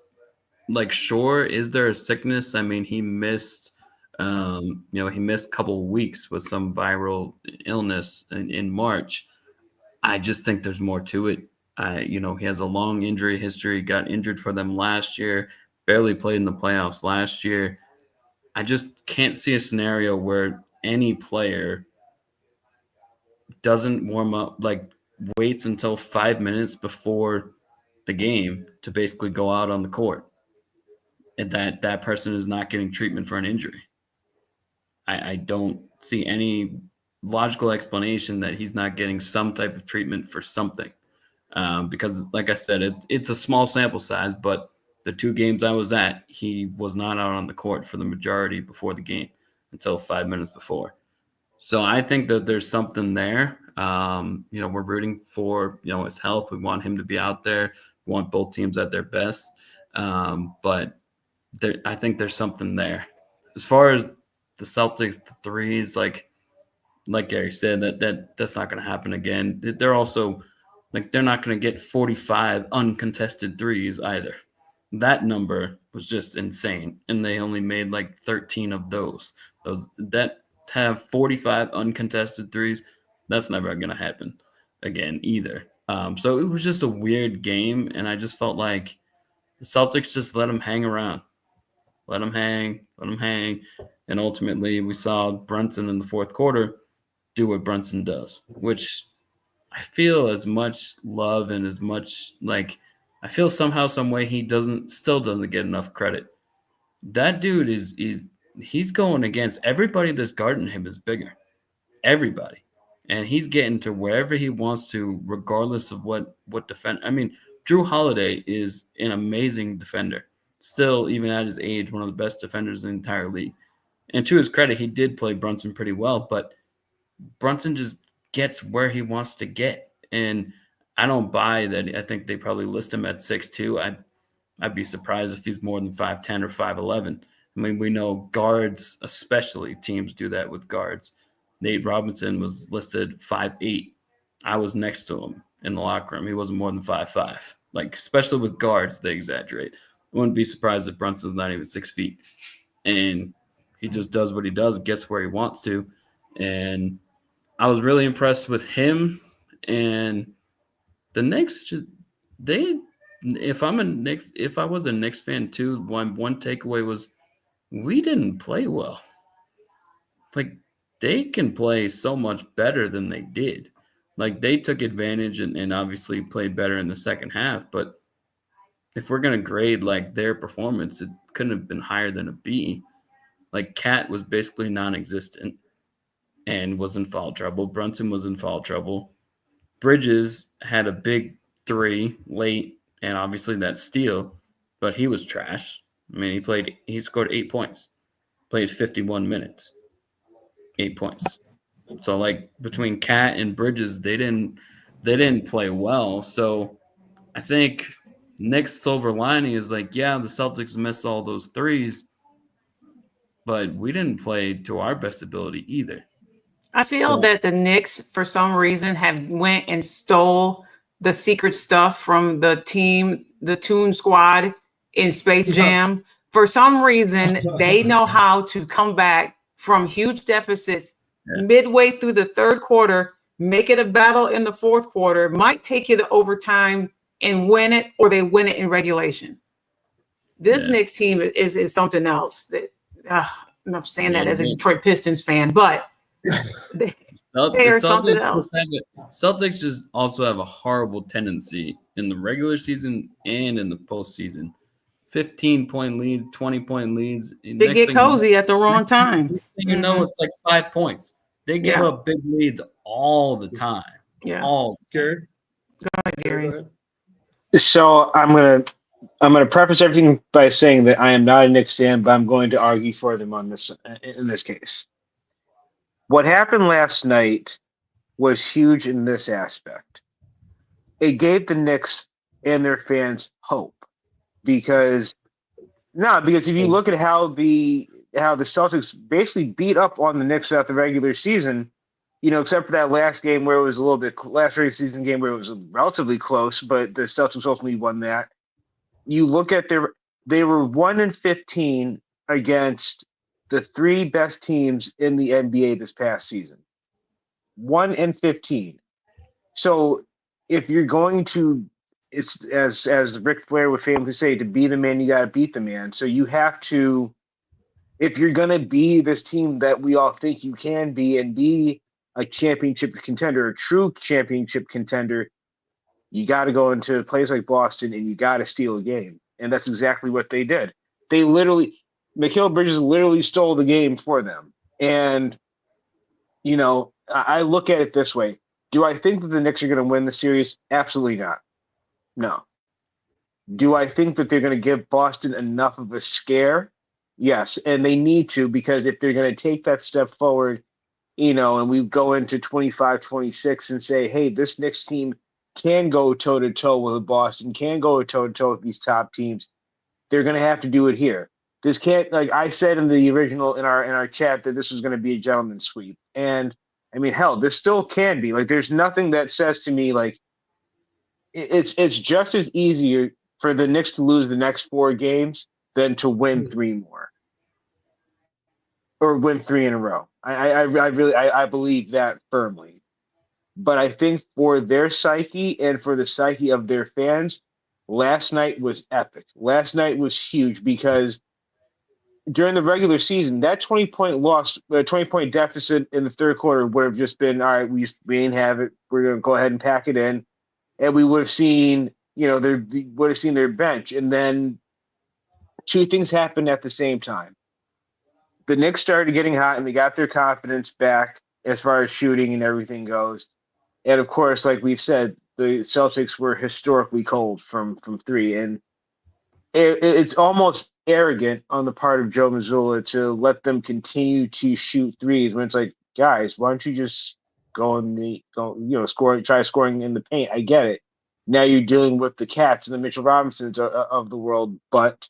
S3: like, sure, is there a sickness? I mean, he missed a couple of weeks with some viral illness in March. I just think there's more to it. He has a long injury history, got injured for them last year, barely played in the playoffs last year. I just can't see a scenario where any player doesn't warm up, like waits until 5 minutes before the game to basically go out on the court, and that person is not getting treatment for an injury. I don't see any logical explanation that he's not getting some type of treatment for something. Because, like I said, it's a small sample size, but the 2 games I was at, he was not out on the court for the majority before the game until 5 minutes before. So I think that there's something there. We're rooting for, his health. We want him to be out there. We want both teams at their best. But I think there's something there. As far as the Celtics, the threes, like Gary said, that's not going to happen again. They're also they're not going to get 45 uncontested threes either. that number was just insane, and they only made like 13 of those. That have 45 uncontested threes, that's never going to happen again either. So it was just a weird game, and I just felt like the Celtics just let them hang around, let them hang, and ultimately we saw Brunson in the fourth quarter do what Brunson does, which I feel as much love and as much like I feel somehow, some way he still doesn't get enough credit. That dude he's going against everybody that's guarding him is bigger. Everybody. And he's getting to wherever he wants to, regardless of what defend. I mean, Drew Holiday is an amazing defender. Still, even at his age, one of the best defenders in the entire league. And to his credit, he did play Brunson pretty well, but Brunson just gets where he wants to get. And I don't buy that. I think they probably list him at 6'2". I'd be surprised if he's more than 5'10" or 5'11". I mean, we know guards, especially teams do that with guards. Nate Robinson was listed 5'8". I was next to him in the locker room. He wasn't more than 5'5". Like, especially with guards, they exaggerate. I wouldn't be surprised if Brunson's not even 6 feet. And he just does what he does, gets where he wants to. And I was really impressed with him. And the Knicks, if I was a Knicks fan too, one takeaway was we didn't play well. Like, they can play so much better than they did. Like, they took advantage and obviously played better in the second half. But if we're going to grade, like, their performance, it couldn't have been higher than a B. Like, Cat was basically non-existent and was in foul trouble. Brunson was in foul trouble. Bridges had a big three late, and obviously that steal, but he was trash. I mean, he scored 8 points, played 51 minutes. 8 points. So, like, between Cat and Bridges, they didn't play well. So I think Nick's silver lining is like, yeah, the Celtics missed all those threes, but we didn't play to our best ability either.
S2: I feel that the Knicks, for some reason, have went and stole the secret stuff from the Toon Squad in Space Jam. For some reason, they know how to come back from huge deficits midway through the third quarter, make it a battle in the fourth quarter, might take you to overtime and win it, or they win it in regulation. This Knicks team is something else. That I'm not saying that as a Detroit Pistons fan, but they are something else.
S3: Celtics just also have a horrible tendency in the regular season and in the postseason. 15-point lead, 20-point leads.
S2: They get cozy at the wrong time.
S3: You know, it's like 5 points. They give up big leads all the time.
S2: Yeah.
S3: All the time.
S1: Gary?
S2: Go ahead, Gary.
S4: So I'm gonna preface everything by saying that I am not a Knicks fan, but I'm going to argue for them on this in this case. What happened last night was huge in this aspect. It gave the Knicks and their fans hope. Because if you look at how the Celtics basically beat up on the Knicks throughout the regular season, except for that last game where it was last regular season game where it was relatively close, but the Celtics ultimately won that. You look at they were 1-15 against the three best teams in the NBA this past season. 1-15. So if you're going to, it's as Ric Flair would famously say, to be the man, you got to beat the man. So you have to, if you're going to be this team that we all think you can be and be a championship contender, a true championship contender, you got to go into a place like Boston and you got to steal a game. And that's exactly what they did. Mikal Bridges literally stole the game for them. And, I look at it this way. Do I think that the Knicks are going to win the series? Absolutely not. No. Do I think that they're going to give Boston enough of a scare? Yes, and they need to, because if they're going to take that step forward, and we go into 25-26 and say, hey, this Knicks team can go toe-to-toe with Boston, can go toe-to-toe with these top teams, they're going to have to do it here. This can't, like I said in the original, in our chat, that this was going to be a gentleman's sweep. And, I mean, hell, this still can be. Like, there's nothing that says to me, like, it's just as easier for the Knicks to lose the next 4 games than to win 3 more or win 3 in a row. I really believe that firmly. But I think for their psyche and for the psyche of their fans, last night was epic. Last night was huge because during the regular season, that 20-point loss, 20-point deficit in the third quarter would have just been, all right, we didn't have it. We're going to go ahead and pack it in. And we would have seen, their bench. And then 2 things happened at the same time. The Knicks started getting hot and they got their confidence back as far as shooting and everything goes. And of course, like we've said, the Celtics were historically cold from 3. And it's almost arrogant on the part of Joe Mazzulla to let them continue to shoot threes when it's like, guys, why don't you just try scoring in the paint? I get it. Now you're dealing with the Cats and the Mitchell Robinsons of the world, but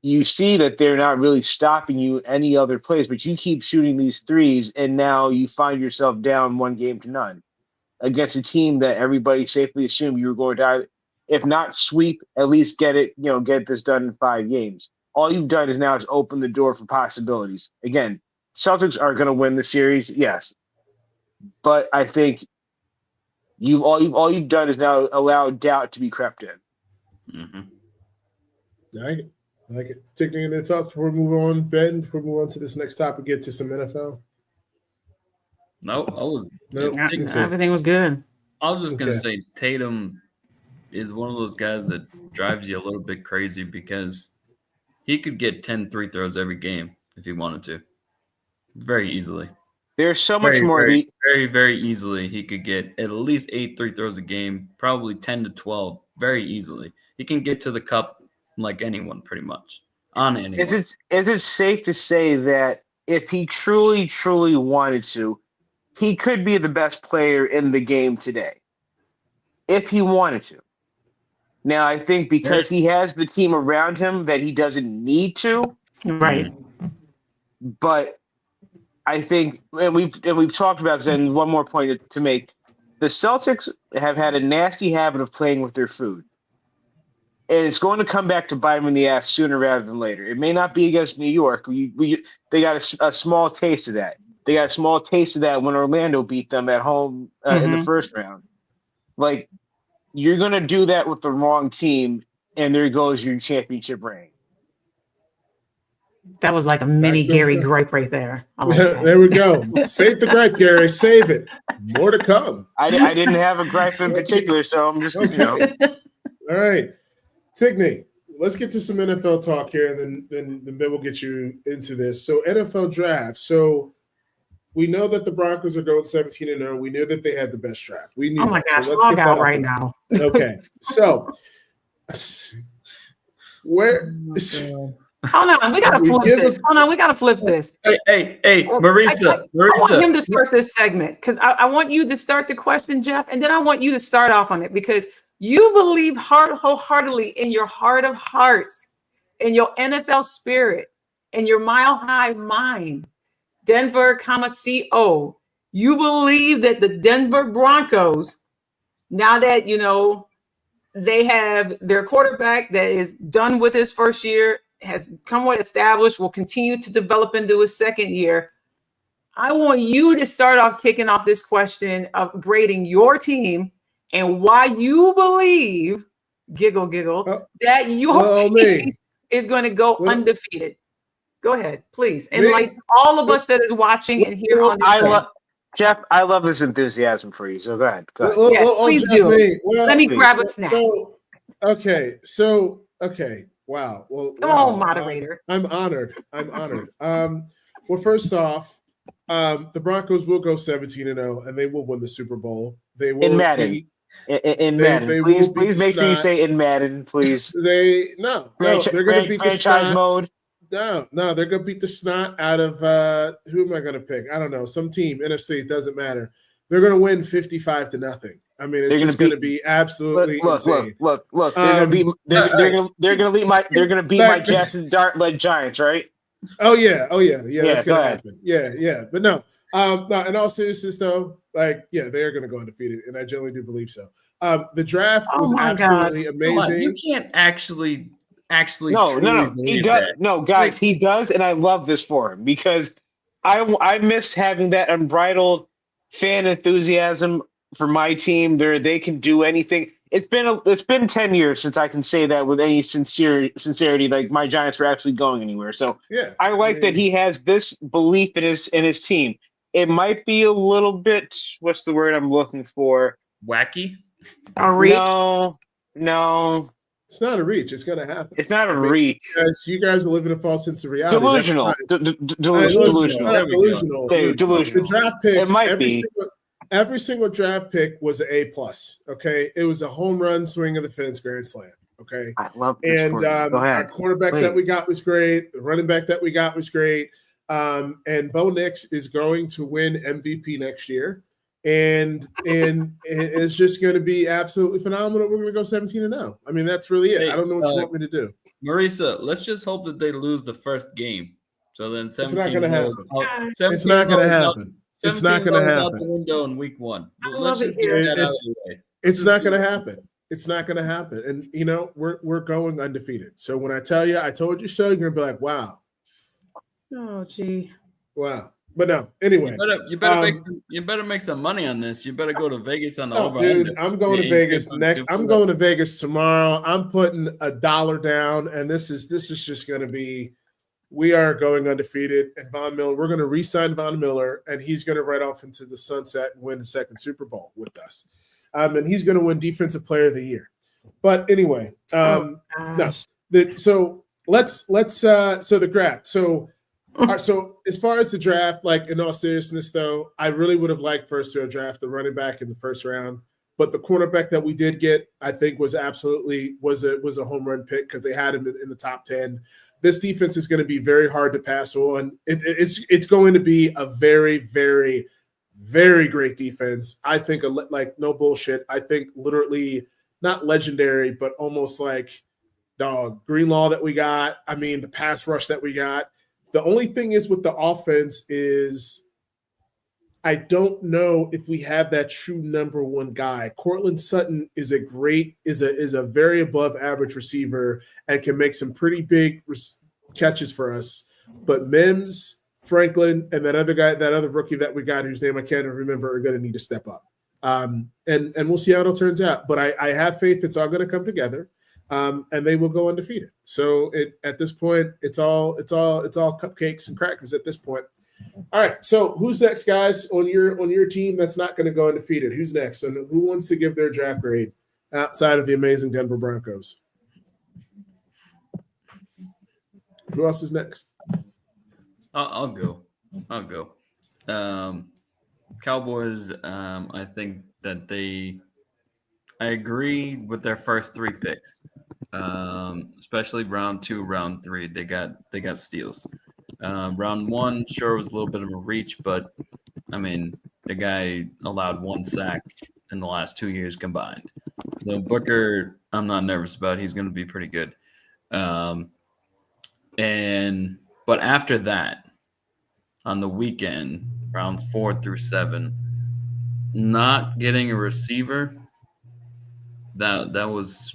S4: you see that they're not really stopping you any other place, but you keep shooting these threes, and now you find yourself down 1-0 against a team that everybody safely assumed you were going to, if not sweep, at least get this done in 5 games. All you've done is open the door for possibilities. Again, Celtics are going to win the series, yes, but I think all you've done is now allow doubt to be crept in.
S3: Mm-hmm.
S1: I like it. Taking any thoughts before we move on, Ben? Before we move on to this next topic, get to some NFL.
S2: Everything was good.
S3: I was just gonna say Tatum is one of those guys that drives you a little bit crazy because he could get 10 free throws every game if he wanted to, very easily.
S4: There's so much more.
S3: Very, very easily. He could get at least 8 free throws a game, probably 10 to 12, very easily. He can get to the cup like anyone, pretty much. On anyone.
S4: Is it safe to say that if he truly, truly wanted to, he could be the best player in the game today? If he wanted to. Now, I think because he has the team around him that he doesn't need to.
S2: Right.
S4: But I think, and we've talked about this, and one more point to make. The Celtics have had a nasty habit of playing with their food. And it's going to come back to bite them in the ass sooner rather than later. It may not be against New York. They got a small taste of that. They got a small taste of that when Orlando beat them at home in the first round. Like, you're going to do that with the wrong team, and there goes your championship reign.
S2: That was like a mini Gary gripe right there. I like that.
S1: There we go. Save the gripe, Gary. Save it. More to come.
S4: I didn't have a gripe in particular, so I'm just,
S1: All right. Tigney, let's get to some NFL talk here, and then Ben will get you into this. So NFL draft. So we know that the Broncos are going 17-0. We knew that they had the best draft. We knew.
S2: Oh my gosh,
S1: so
S2: log out right now.
S1: Okay. So where
S2: Hold on, we gotta flip this. Hold on, we gotta flip this.
S3: Hey, Marisa.
S2: I want him to start this segment because I want you to start the question, Jeff, and then I want you to start off on it because you believe wholeheartedly in your heart of hearts, in your NFL spirit, in your mile-high mind, Denver, CO. You believe that the Denver Broncos, now that, they have their quarterback that is done with his first year, has somewhat established, will continue to develop into his second year. I want you to start off kicking off this question of grading your team and why you believe, giggle, that your team is going to go undefeated. Go ahead, please. And like all of us that is watching and here on the
S4: Jeff, I love this enthusiasm for you. So go ahead.
S2: Please do. Let me grab a snack.
S1: Okay. Wow. Well,
S2: come on, moderator.
S1: I'm honored. Well, first off, the Broncos will go 17-0, and they will win the Super Bowl. They will
S4: in Madden. In Madden, please make sure you say in Madden, please.
S1: They're going to beat the
S4: franchise mode.
S1: No, they're going to beat the snot out of who am I going to pick? I don't know, some team, NFC, it doesn't matter. They're going to win 55-0 I mean, it's just going to be absolutely insane.
S4: Look. They're going to beat my Jackson Dart-led Giants, right?
S1: Oh yeah. That's going to happen. Yeah. But no. In all seriousness, though, they are going to go undefeated, and I generally do believe so. The draft
S2: Oh
S1: was
S2: my
S1: absolutely
S3: Come on,
S1: amazing.
S3: you can't actually
S4: No,
S3: truly
S4: he
S3: believe
S4: does.
S3: that.
S4: No, guys,
S3: Like,
S4: he does, and I love this for him because I missed having that unbridled fan enthusiasm for my team. They can do anything. It's been 10 years since I can say that with any sincerity. Like my Giants were actually going anywhere. So
S1: Yeah,
S4: I like that he has this belief in his team. It might be a little bit. What's the word I'm looking for?
S3: wacky.
S2: A reach.
S4: No,
S1: it's not a reach. It's going to happen.
S4: it's not a
S1: I mean,
S4: reach.
S1: you guys are living a false sense of reality.
S4: Delusional.
S1: That's fine. Listen, it's
S4: Delusional.
S1: not delusional.
S4: Hey, delusional.
S1: The draft
S4: It
S1: picks,
S4: might be.
S1: every single draft pick was an A plus. Okay, it was a home run, swing of the fence, grand slam. Okay,
S4: I love this.
S1: and
S4: Go
S1: our
S4: ahead.
S1: cornerback that we got was great. The running back that we got was great. And Bo Nix is going to win MVP next year, and it's just going to be absolutely phenomenal. We're going to go 17-0. I mean, that's really it.
S3: Hey,
S1: I don't know what you want me to do.
S3: Marisa, let's just hope that they lose the first game. So then 17
S1: It's not going to happen. It's
S3: 17
S1: not going to
S3: goes out-
S1: happen. It's not
S3: 17
S1: going to
S3: goes out the
S1: happen.
S3: window in week 1.
S2: I
S3: Let's
S2: love
S3: just
S2: it
S3: get
S2: here.
S3: that out of the way.
S1: It's not going to happen. It's not going to happen. And we're going undefeated. So when I tell you, I told you so, you're going to be like, wow,
S2: Oh, gee.
S1: wow. But no, anyway.
S3: You better make some money on this. You better go to Vegas on the
S1: Oh,
S3: over.
S1: dude, I'm going to Vegas next. I'm going to Vegas tomorrow. I'm putting $1 down, and this is just going to be. We are going undefeated, and Von Miller. We're going to re-sign Von Miller, and he's going to ride off into the sunset and win the second Super Bowl with us. And he's going to win Defensive Player of the Year. But anyway, no. So let's so the draft. So as far as the draft, like in all seriousness, though, I really would have liked first to draft the running back in the first round. But the cornerback that we did get, I think, was a home run pick because they had him in the top 10. This defense is going to be very hard to pass on. It's going to be a very, very, very great defense. I think, like, no bullshit. I think literally not legendary, but almost like Greenlaw that we got. I mean, the pass rush that we got. The only thing is with the offense is I don't know if we have that true number one guy. Cortland Sutton is a very above average receiver and can make some pretty big catches for us. But Mims, Franklin, and that other rookie that we got, whose name I can't remember, are going to need to step up. And we'll see how it all turns out. But I have faith it's all going to come together, and they will go undefeated. So at this point, it's all cupcakes and crackers at this point. All right. So who's next, guys, on your team that's not going to go undefeated? Who's next? And who wants to give their draft grade outside of the amazing Denver Broncos? Who else is next?
S3: I'll go. Cowboys, I think that I agree with their first 3 picks, especially round 2, round 3. They got steals. Round 1, sure, was a little bit of a reach, but I mean, the guy allowed 1 sack in the last 2 years combined. So Booker, I'm not nervous about. He's going to be pretty good. But after that, on the weekend, rounds 4 through 7, not getting a receiver, that was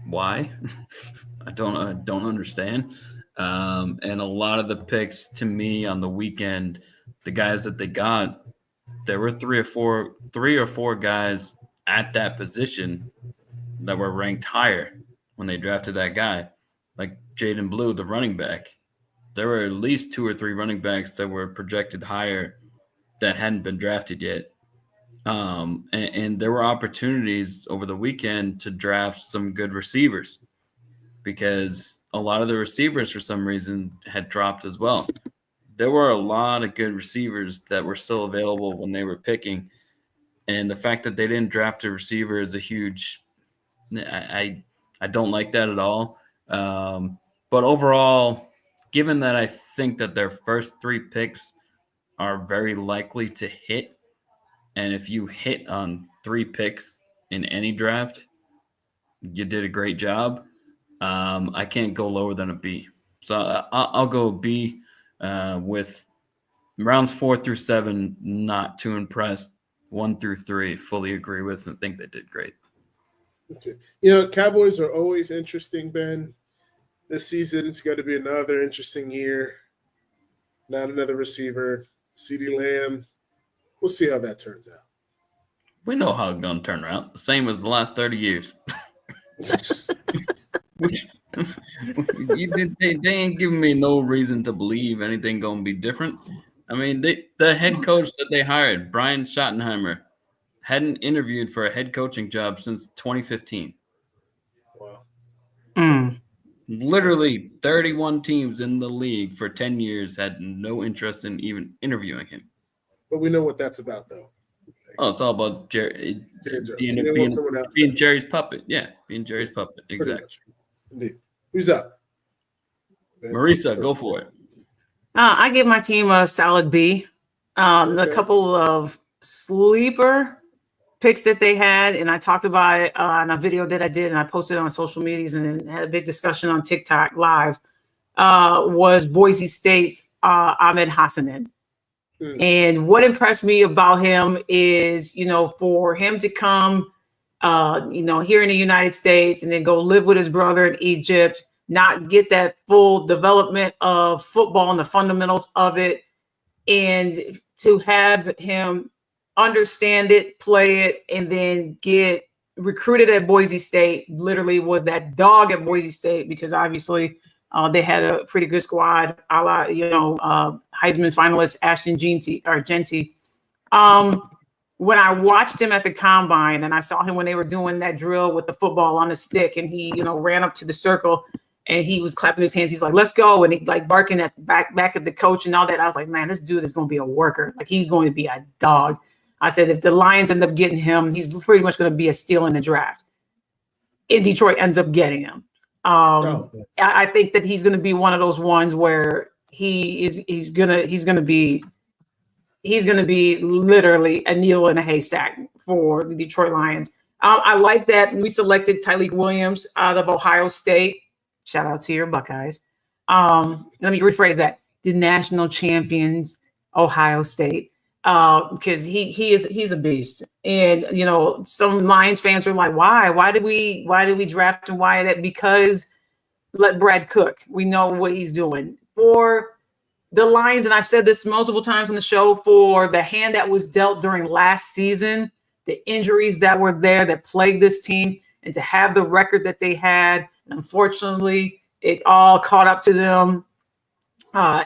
S3: why? I don't understand. And a lot of the picks to me on the weekend, the guys that they got, there were three or four guys at that position that were ranked higher when they drafted that guy, like Jaden Blue, the running back. There were at least 2 or 3 running backs that were projected higher that hadn't been drafted yet. And there were opportunities over the weekend to draft some good receivers because a lot of the receivers for some reason had dropped as well. There were a lot of good receivers that were still available when they were picking. And the fact that they didn't draft a receiver is a huge – I don't like that at all. But overall, given that I think that their first 3 picks are very likely to hit, and if you hit on 3 picks in any draft, you did a great job. I can't go lower than a B. So I'll go B with rounds 4 through 7, not too impressed 1 through 3, fully agree with and think they did great.
S1: Okay. Cowboys are always interesting, Ben. This season it's going to be another interesting year. Not another receiver. CeeDee Lamb. We'll see how that turns out.
S3: We know how it's going to turn around. The same as the last 30 years. They ain't giving me no reason to believe anything going to be different. I mean, the head coach that they hired, Brian Schottenheimer, hadn't interviewed for a head coaching job since 2015.
S1: Wow.
S3: Literally 31 teams in the league for 10 years had no interest in even interviewing him.
S1: But we know what that's about, though.
S3: Oh, it's all about being Jerry's puppet. Yeah, being Jerry's puppet. Exactly.
S1: Indeed. Who's up? Ben?
S3: Marisa, go for it.
S2: I give my team a solid B. A couple of sleeper picks that they had, and I talked about it on a video that I did, and I posted it on social medias and had a big discussion on TikTok live, was Boise State's Ahmed Hassanin. And what impressed me about him is, for him to come, here in the United States and then go live with his brother in Egypt, not get that full development of football and the fundamentals of it, and to have him understand it, play it, and then get recruited at Boise State. Literally was that dog at Boise State, because obviously they had a pretty good squad, a la, Heisman finalist Ashton Genty. When I watched him at the combine and I saw him when they were doing that drill with the football on the stick, and he, ran up to the circle and he was clapping his hands. He's like, "Let's go." And he like barking at back at the coach and all that. I was like, man, this dude is going to be a worker. Like, he's going to be a dog. I said, if the Lions end up getting him, he's pretty much going to be a steal in the draft. And Detroit ends up getting him. I think that he's going to be one of those ones where he's going to be literally a needle in a haystack for the Detroit Lions. I like that we selected Tyleik Williams out of Ohio State. Shout out to your Buckeyes. Let me rephrase that: the national champions, Ohio State, because he's a beast. And some Lions fans are like, why did we draft him? Why that? Because let Brad cook. We know what he's doing for the Lions, and I've said this multiple times on the show, for the hand that was dealt during last season, the injuries that were there that plagued this team, and to have the record that they had. And unfortunately, it all caught up to them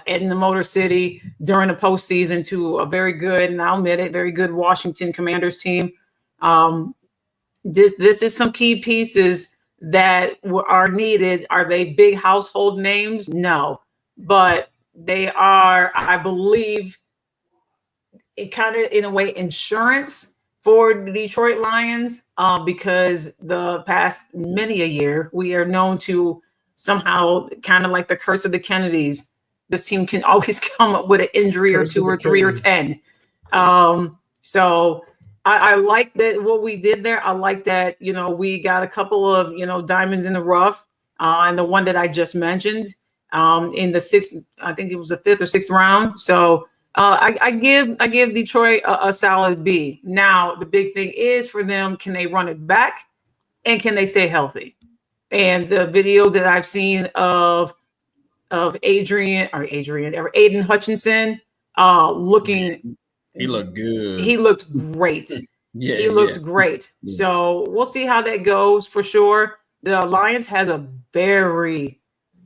S2: in the Motor City during the postseason to a very good, and I'll admit it, very good Washington Commanders team. This is some key pieces that are needed. Are they big household names? No, but they are, I believe, it kind of, in a way, insurance for the Detroit Lions, because the past many a year, we are known to somehow, kind of like the curse of the Kennedys, this team can always come up with an injury or two or three or 10. So I like that what we did there. I like that, we got a couple of, diamonds in the rough, and the one that I just mentioned in the sixth, I think it was the 5th or 6th round. So I give Detroit a solid B. Now, the big thing is for them, can they run it back and can they stay healthy? And the video that I've seen of Aiden Hutchinson looking,
S3: he looked good.
S2: He looked great. He looked great. Yeah. So we'll see how that goes for sure. The Lions has a very,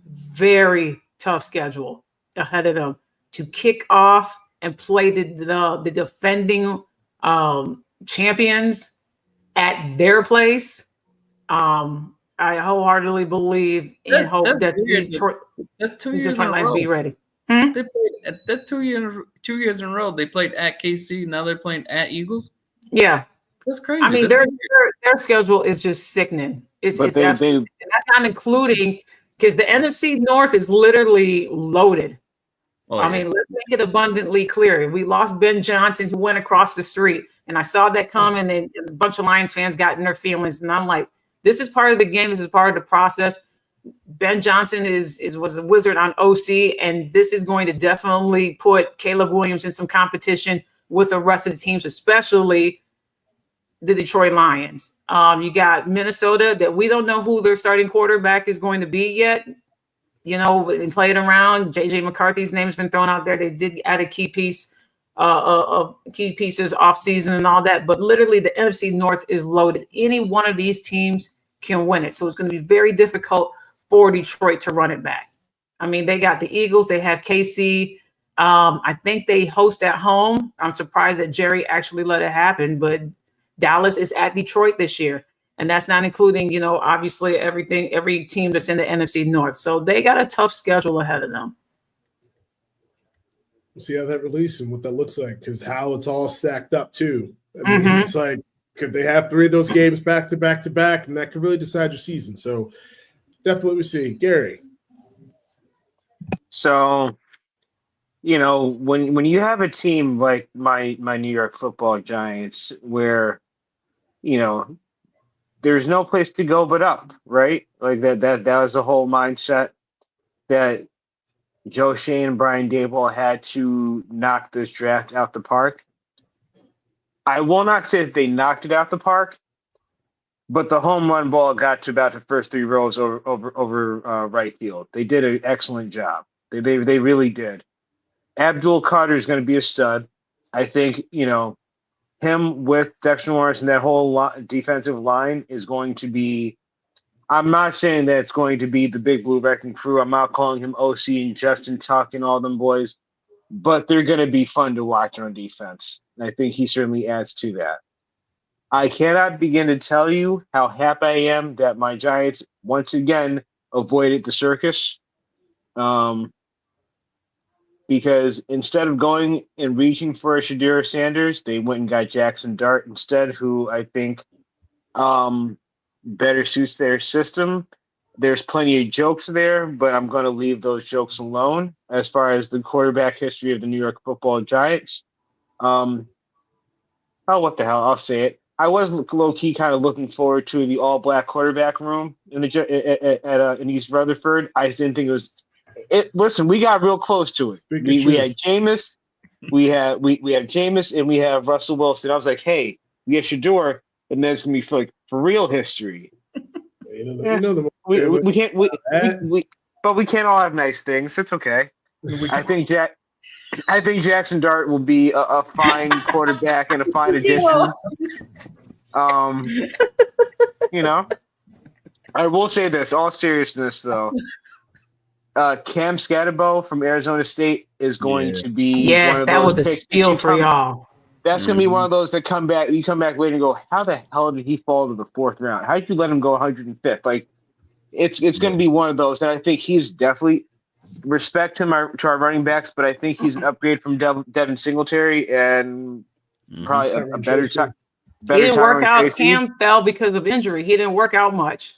S2: very tough schedule ahead of them to kick off and play the defending champions at their place. I wholeheartedly believe and hope that
S3: that's 2 years in a
S2: Lions
S3: row.
S2: be ready.
S3: They played, that's 2 years in a row. They played at KC. Now they're playing at Eagles.
S2: Yeah,
S3: that's crazy.
S2: I mean, their schedule is just sickening. It's absolutely sickening. That's not including, because the NFC North is literally loaded. I mean, let's make it abundantly clear. We lost Ben Johnson, who went across the street, and I saw that coming, and a bunch of Lions fans got in their feelings. And I'm like, this is part of the game. This is part of the process. Ben Johnson was a wizard on OC, and this is going to definitely put Caleb Williams in some competition with the rest of the teams, especially the Detroit Lions. You got Minnesota that we don't know who their starting quarterback is going to be yet. You know, and played around. JJ McCarthy's name has been thrown out there. They did add a key piece of key pieces off season and all that. But literally, the NFC North is loaded. Any one of these teams can win it. So it's going to be very difficult for Detroit to run it back. I mean, they got the Eagles. They have KC. I think they host at home. I'm surprised that Jerry actually let it happen. But Dallas is at Detroit this year. And that's not including, you know, obviously every team that's in the NFC North. So they got a tough schedule ahead of them.
S1: We'll see how that release and what that looks like, because how it's all stacked up too. I mean, it's like, could they have 3 of those games back to back to back, and that could really decide your season. So definitely we see. Gary.
S4: So, you know, when you have a team like my New York Football Giants, where, you know, there's no place to go but up, right? Like that was the whole mindset that Joe Shane and Brian Daboll had to knock this draft out the park. I will not say that they knocked it out the park, but the home run ball got to about the first 3 rows over right field. They did an excellent job. They really did. Abdul Carter is going to be a stud. I think, you know, him with Dexter Lawrence and that whole defensive line is going to be – I'm not saying that it's going to be the Big Blue Wrecking Crew. I'm not calling him OC and Justin Tuck and all them boys, but they're going to be fun to watch on defense. And I think he certainly adds to that. I cannot begin to tell you how happy I am that my Giants once again avoided the circus. Because instead of going and reaching for a Shedeur Sanders, they went and got Jackson Dart instead, who I think better suits their system. There's plenty of jokes there, but I'm going to leave those jokes alone as far as the quarterback history of the New York Football Giants. What the hell? I'll say it. I was low-key kind of looking forward to the all-black quarterback room in East Rutherford. I just didn't think it was – listen, we got real close to it. We had Jameis, we have Jameis, and we have Russell Wilson. I was like, hey, we have Shedeur, and then it's gonna be for real history. We can't, but we can't all have nice things. It's okay. I think Jackson Dart will be a fine quarterback and a fine addition. You know, I will say this, all seriousness though. Cam Scatterbo from Arizona State is going to be
S2: yes,
S4: one of
S2: that
S4: those
S2: was a steal for y'all.
S4: That's going to be one of those that come back. You come back later and go, how the hell did he fall to the 4th round? How did you let him go 105th? Like, it's going to be one of those. And I think he's definitely respect to our running backs, but I think he's an upgrade from Devin Singletary and probably a better time.
S2: He didn't work out. Cam fell because of injury. He didn't work out much.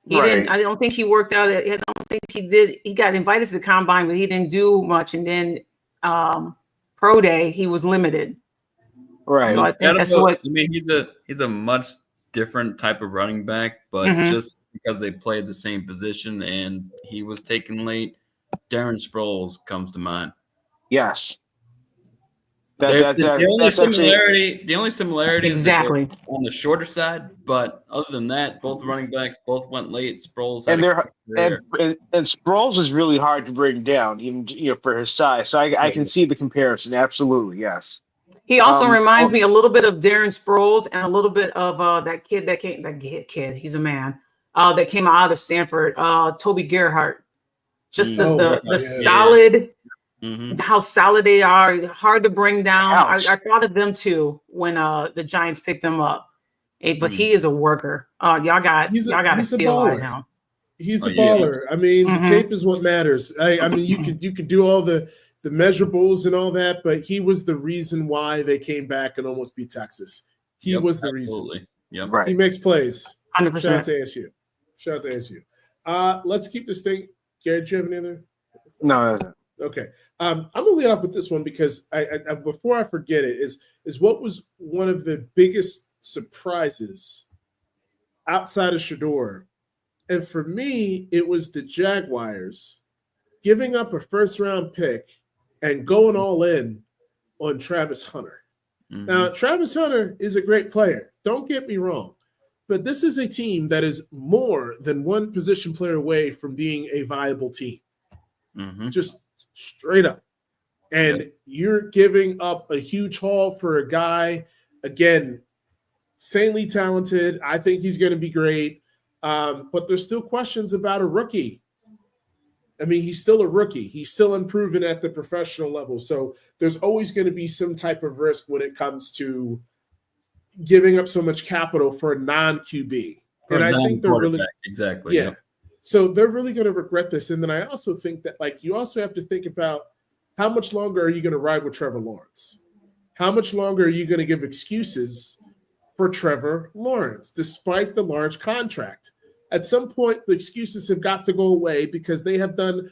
S2: He didn't. I don't think he worked out. I don't think he did. He got invited to the combine, but he didn't do much. And then pro day, he was limited.
S4: Right.
S2: So I think that's what.
S3: I mean, he's a much different type of running back, but just because they played the same position and he was taken late, Darren Sproles comes to mind.
S4: Yes.
S3: The only similarity
S2: exactly
S3: is on the shorter side, but other than that, both running backs both went late. Sproles
S4: and Sproles is really hard to bring down, even for his size. So I can see the comparison. Absolutely, yes.
S2: He also reminds me a little bit of Darren Sproles and a little bit of that kid that came. He's a man that came out of Stanford. Toby Gerhardt. Just the solid. How solid they are, hard to bring down. I thought of them too when the Giants picked them up. But he is a worker. Y'all got to steal out of him.
S1: He's a baller. I mean, the tape is what matters. I mean, you could do all the measurables and all that, but he was the reason why they came back and almost beat Texas. He was the reason.
S3: Yep.
S4: Right.
S1: He makes plays.
S2: 100%.
S1: Shout out to ASU. Let's keep this thing. Gary, do you have any other?
S4: No.
S1: Okay. I'm gonna lead off with this one because I before I forget it is what was one of the biggest surprises outside of Shedeur, and for me it was the Jaguars giving up a 1st-round pick and going all in on Travis Hunter. Now, Travis Hunter is a great player. Don't get me wrong. But this is a team that is more than one position player away from being a viable team. Just straight up. And you're giving up a huge haul for a guy, again, insanely talented. I think he's going to be great. But there's still questions about a rookie. I mean, he's still a rookie. He's still unproven at the professional level. So there's always going to be some type of risk when it comes to giving up so much capital for a non-QB. And I think they're really –
S3: exactly.
S1: Yeah. So they're really going to regret this. And then I also think that, like, you also have to think about how much longer are you going to ride with Trevor Lawrence? How much longer are you going to give excuses for Trevor Lawrence, despite the large contract? At some point, the excuses have got to go away because they have done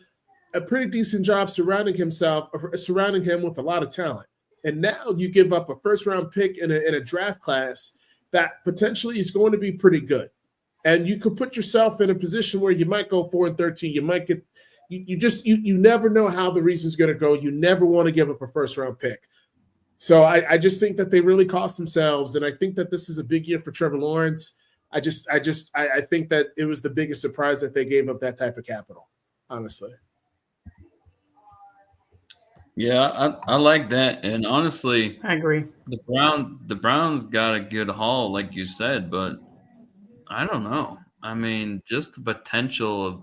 S1: a pretty decent job surrounding him with a lot of talent. And now you give up a first-round pick in a draft class that potentially is going to be pretty good. And you could put yourself in a position where you might go 4-13. You might get you never know how the reason's going to go. You never want to give up a first-round pick. So I just think that they really cost themselves, and I think that this is a big year for Trevor Lawrence. I think that it was the biggest surprise that they gave up that type of capital, honestly.
S3: Yeah, I like that, and honestly,
S2: I agree.
S3: The Browns got a good haul, like you said, but I don't know. I mean, just the potential of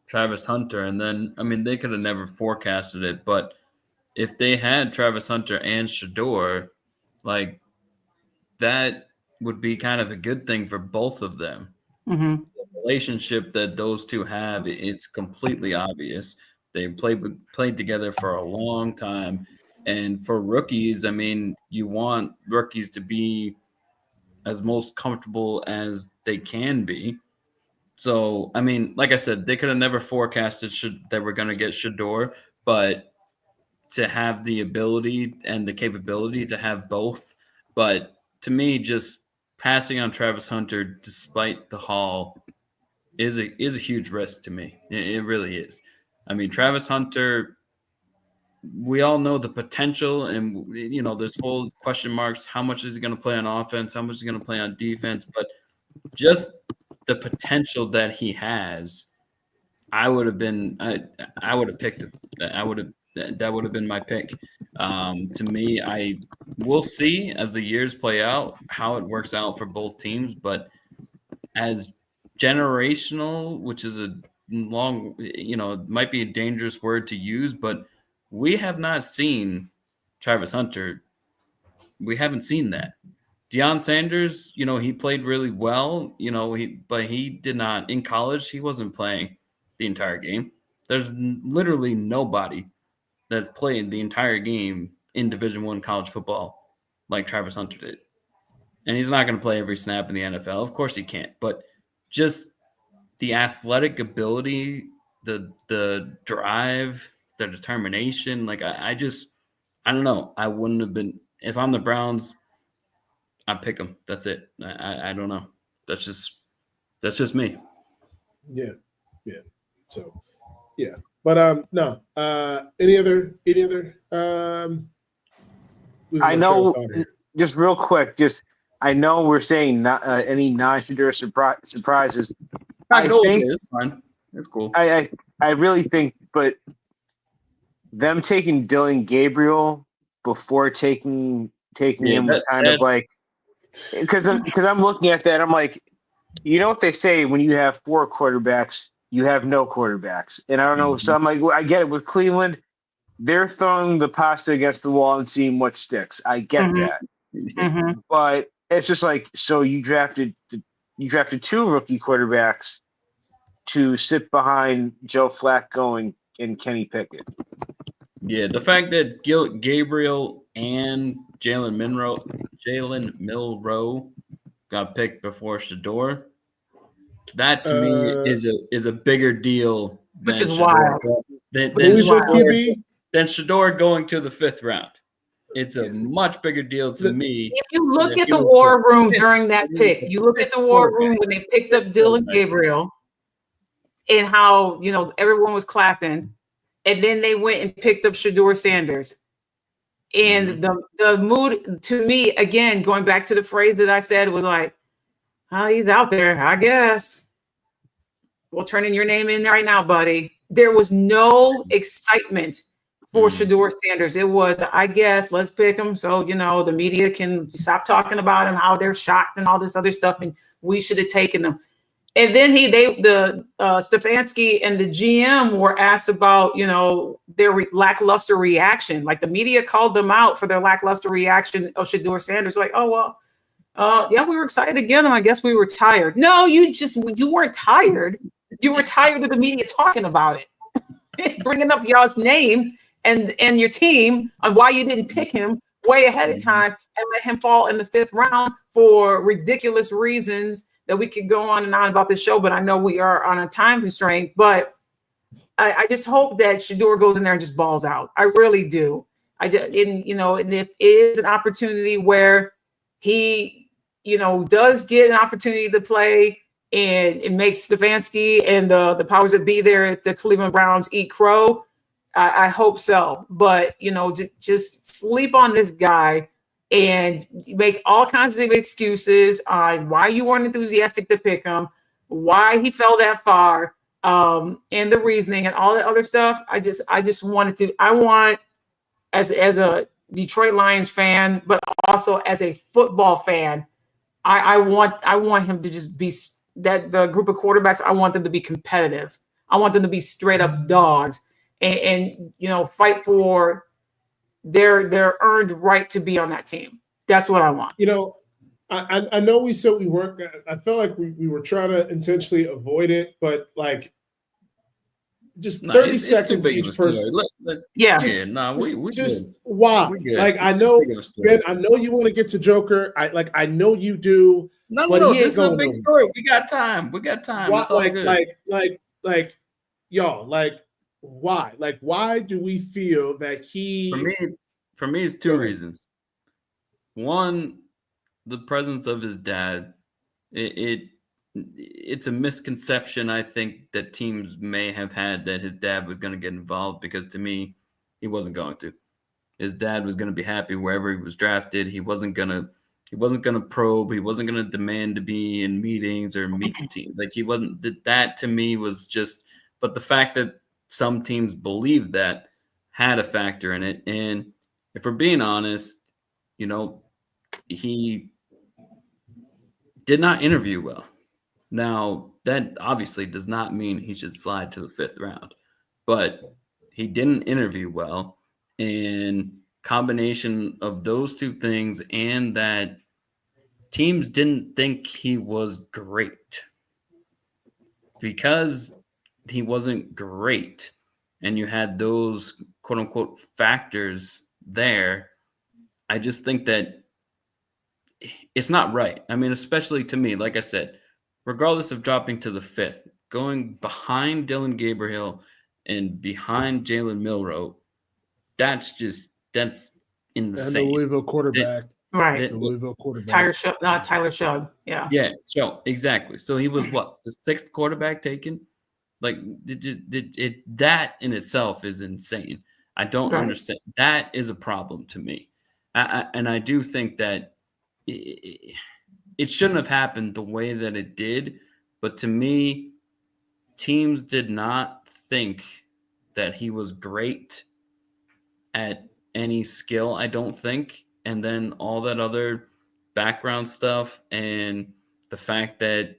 S3: Travis Hunter, and then I mean, they could have never forecasted it, but if they had Travis Hunter and Shedeur, like that would be kind of a good thing for both of them. The relationship that those two have, it's completely obvious. They played together for a long time. And for rookies, I mean, you want rookies to be as most comfortable as they can be. So, I mean, like I said, they could have never forecasted that we're going to get Shedeur, but to have the ability and the capability to have both. But to me, just passing on Travis Hunter despite the haul is a huge risk to me. It really is. I mean, Travis Hunter, we all know the potential, and you know, there's whole question marks. How much is he going to play on offense? How much is he going to play on defense? But just the potential that he has, I would have picked him. That would have been my pick. To me, we'll see as the years play out how it works out for both teams. But as generational, which is a long, you know, it might be a dangerous word to use, but we have not seen Travis Hunter. We haven't seen that. Deion Sanders, you know, he played really well, you know, but he did not in college. He wasn't playing the entire game. There's literally nobody that's played the entire game in Division I college football like Travis Hunter did. And he's not going to play every snap in the NFL. Of course he can't. But just the athletic ability, the drive, the determination, like I don't know. I wouldn't have been – if I'm the Browns, I'd pick him. That's it. I don't know. That's just me.
S1: Yeah. So, yeah. But no. Any other?
S4: I know. Just real quick. I know we're saying not any non-Shedeur surprises. I think
S3: it's fine. It's cool.
S4: I really think, but them taking Dylan Gabriel before taking him was kind of like, because I'm looking at that, I'm like, you know what they say when you have 4 quarterbacks, you have no quarterbacks. And I don't know. So I'm like, well, I get it with Cleveland. They're throwing the pasta against the wall and seeing what sticks. I get that. But it's just like, so you drafted 2 rookie quarterbacks to sit behind Joe Flacco and Kenny Pickett.
S3: Yeah, the fact that Gabriel and Jalen Milroe got picked before Shedeur, that to me is a bigger deal.
S2: Which is wild.
S3: Than Shedeur going to the 5th round. It's a much bigger deal to me.
S2: If you look at the war room during that pick, you look at the war room when they picked up Dylan Gabriel and how, you know, everyone was clapping. And then they went and picked up Shedeur Sanders. And the mood, to me, again, going back to the phrase that I said, was like, oh, he's out there, I guess. We'll turn in your name in right now, buddy. There was no excitement for Shedeur Sanders. It was, I guess, let's pick him so, the media can stop talking about him, how they're shocked and all this other stuff, and we should have taken them. And then Stefanski and the GM were asked about, their lackluster reaction. Like, the media called them out for their lackluster reaction of Shedeur Sanders. Like, oh, well, yeah, we were excited to get him. I guess we were tired. No, you weren't tired. You were tired of the media talking about it, bringing up y'all's name and your team on why you didn't pick him way ahead of time and let him fall in the 5th round for ridiculous reasons that we could go on and on about this show. But I know we are on a time constraint. But I just hope that Shedeur goes in there and just balls out. I really do. And if it is an opportunity where he, does get an opportunity to play, and it makes Stefanski and the powers that be there at the Cleveland Browns eat crow, I hope so. But, just sleep on this guy and make all kinds of excuses on why you weren't enthusiastic to pick him, why he fell that far, and the reasoning and all that other stuff. I want, as a Detroit Lions fan, but also as a football fan, I want him to just be that the group of quarterbacks. I want them to be competitive. I want them to be straight up dogs and fight for their earned right to be on that team. That's what I want.
S1: I know we said we weren't. I felt like we were trying to intentionally avoid it, but like just 30 seconds each person.
S2: Yeah.
S3: We
S1: just why? Like, I know, Ben, I know you want to get to Joker. I know you do.
S3: No, this is a big story. We got time.
S1: Why, y'all, why? Like, why do we feel that he?
S3: For me, it's 2 reasons. One, the presence of his dad. It's a misconception, I think, that teams may have had that his dad was going to get involved, because to me, he wasn't going to. His dad was going to be happy wherever he was drafted. He wasn't going to probe. He wasn't going to demand to be in meetings or meet the team. Like, he wasn't. That to me was just. But the fact that some teams believed that had a factor in it. And if we're being honest, he did not interview well. Now, that obviously does not mean he should slide to the 5th round, but he didn't interview well. And combination of those 2 things, and that teams didn't think he was great, because he wasn't great, and you had those quote unquote factors there. I just think that it's not right. I mean, especially to me, like I said, regardless of dropping to the 5th, going behind Dylan Gabriel and behind Jalen Milroe, that's insane.
S1: And the Louisville quarterback.
S2: Right.
S1: The Louisville quarterback.
S2: Tyler Shug. Yeah.
S3: Yeah. So exactly. So he was what, the 6th quarterback taken? Like, that in itself is insane. I don't understand. That is a problem to me. And I do think that it shouldn't have happened the way that it did. But to me, teams did not think that he was great at any skill, I don't think. And then all that other background stuff, and the fact that,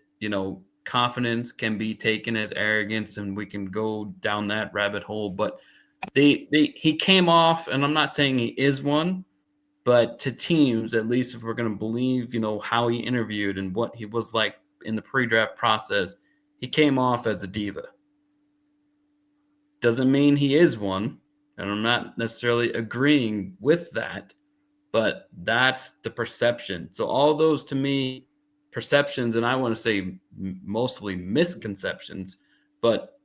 S3: confidence can be taken as arrogance, and we can go down that rabbit hole. But he came off, and I'm not saying he is one, but to teams, at least if we're going to believe, how he interviewed and what he was like in the pre-draft process, he came off as a diva. Doesn't mean he is one, and I'm not necessarily agreeing with that, but that's the perception. So all those, to me, perceptions, and I want to say mostly misconceptions, but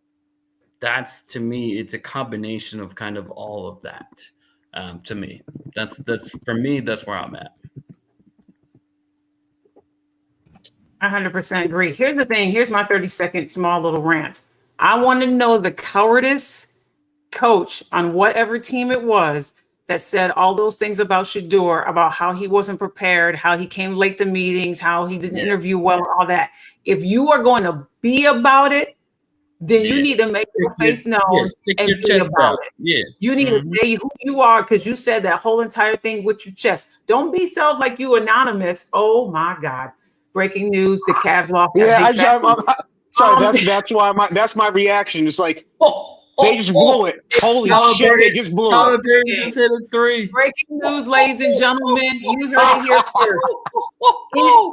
S3: that's, to me, it's a combination of kind of all of that. To me, that's for me, that's where I'm at.
S2: 100% agree. Here's the thing. Here's my 30-second small little rant. I want to know the cowardice coach on whatever team it was that said all those things about Shedeur, about how he wasn't prepared, how he came late to meetings, how he didn't interview well, all that. If you are going to be about it, then you need to make your face known
S3: stick
S2: and
S3: your
S2: be
S3: chest
S2: about
S3: out.
S2: it.
S3: Yeah.
S2: You need to say who you are, because you said that whole entire thing with your chest. Don't be self like you anonymous. Oh my God. Breaking news, the Cavs lost that
S4: Yeah,
S2: big fat lead.
S4: sorry. That's why that's my reaction. It's like they just blew it. Holy shit, they just blew it.
S3: Halliburton just hit a 3.
S2: Breaking news, ladies and gentlemen. You heard it here first.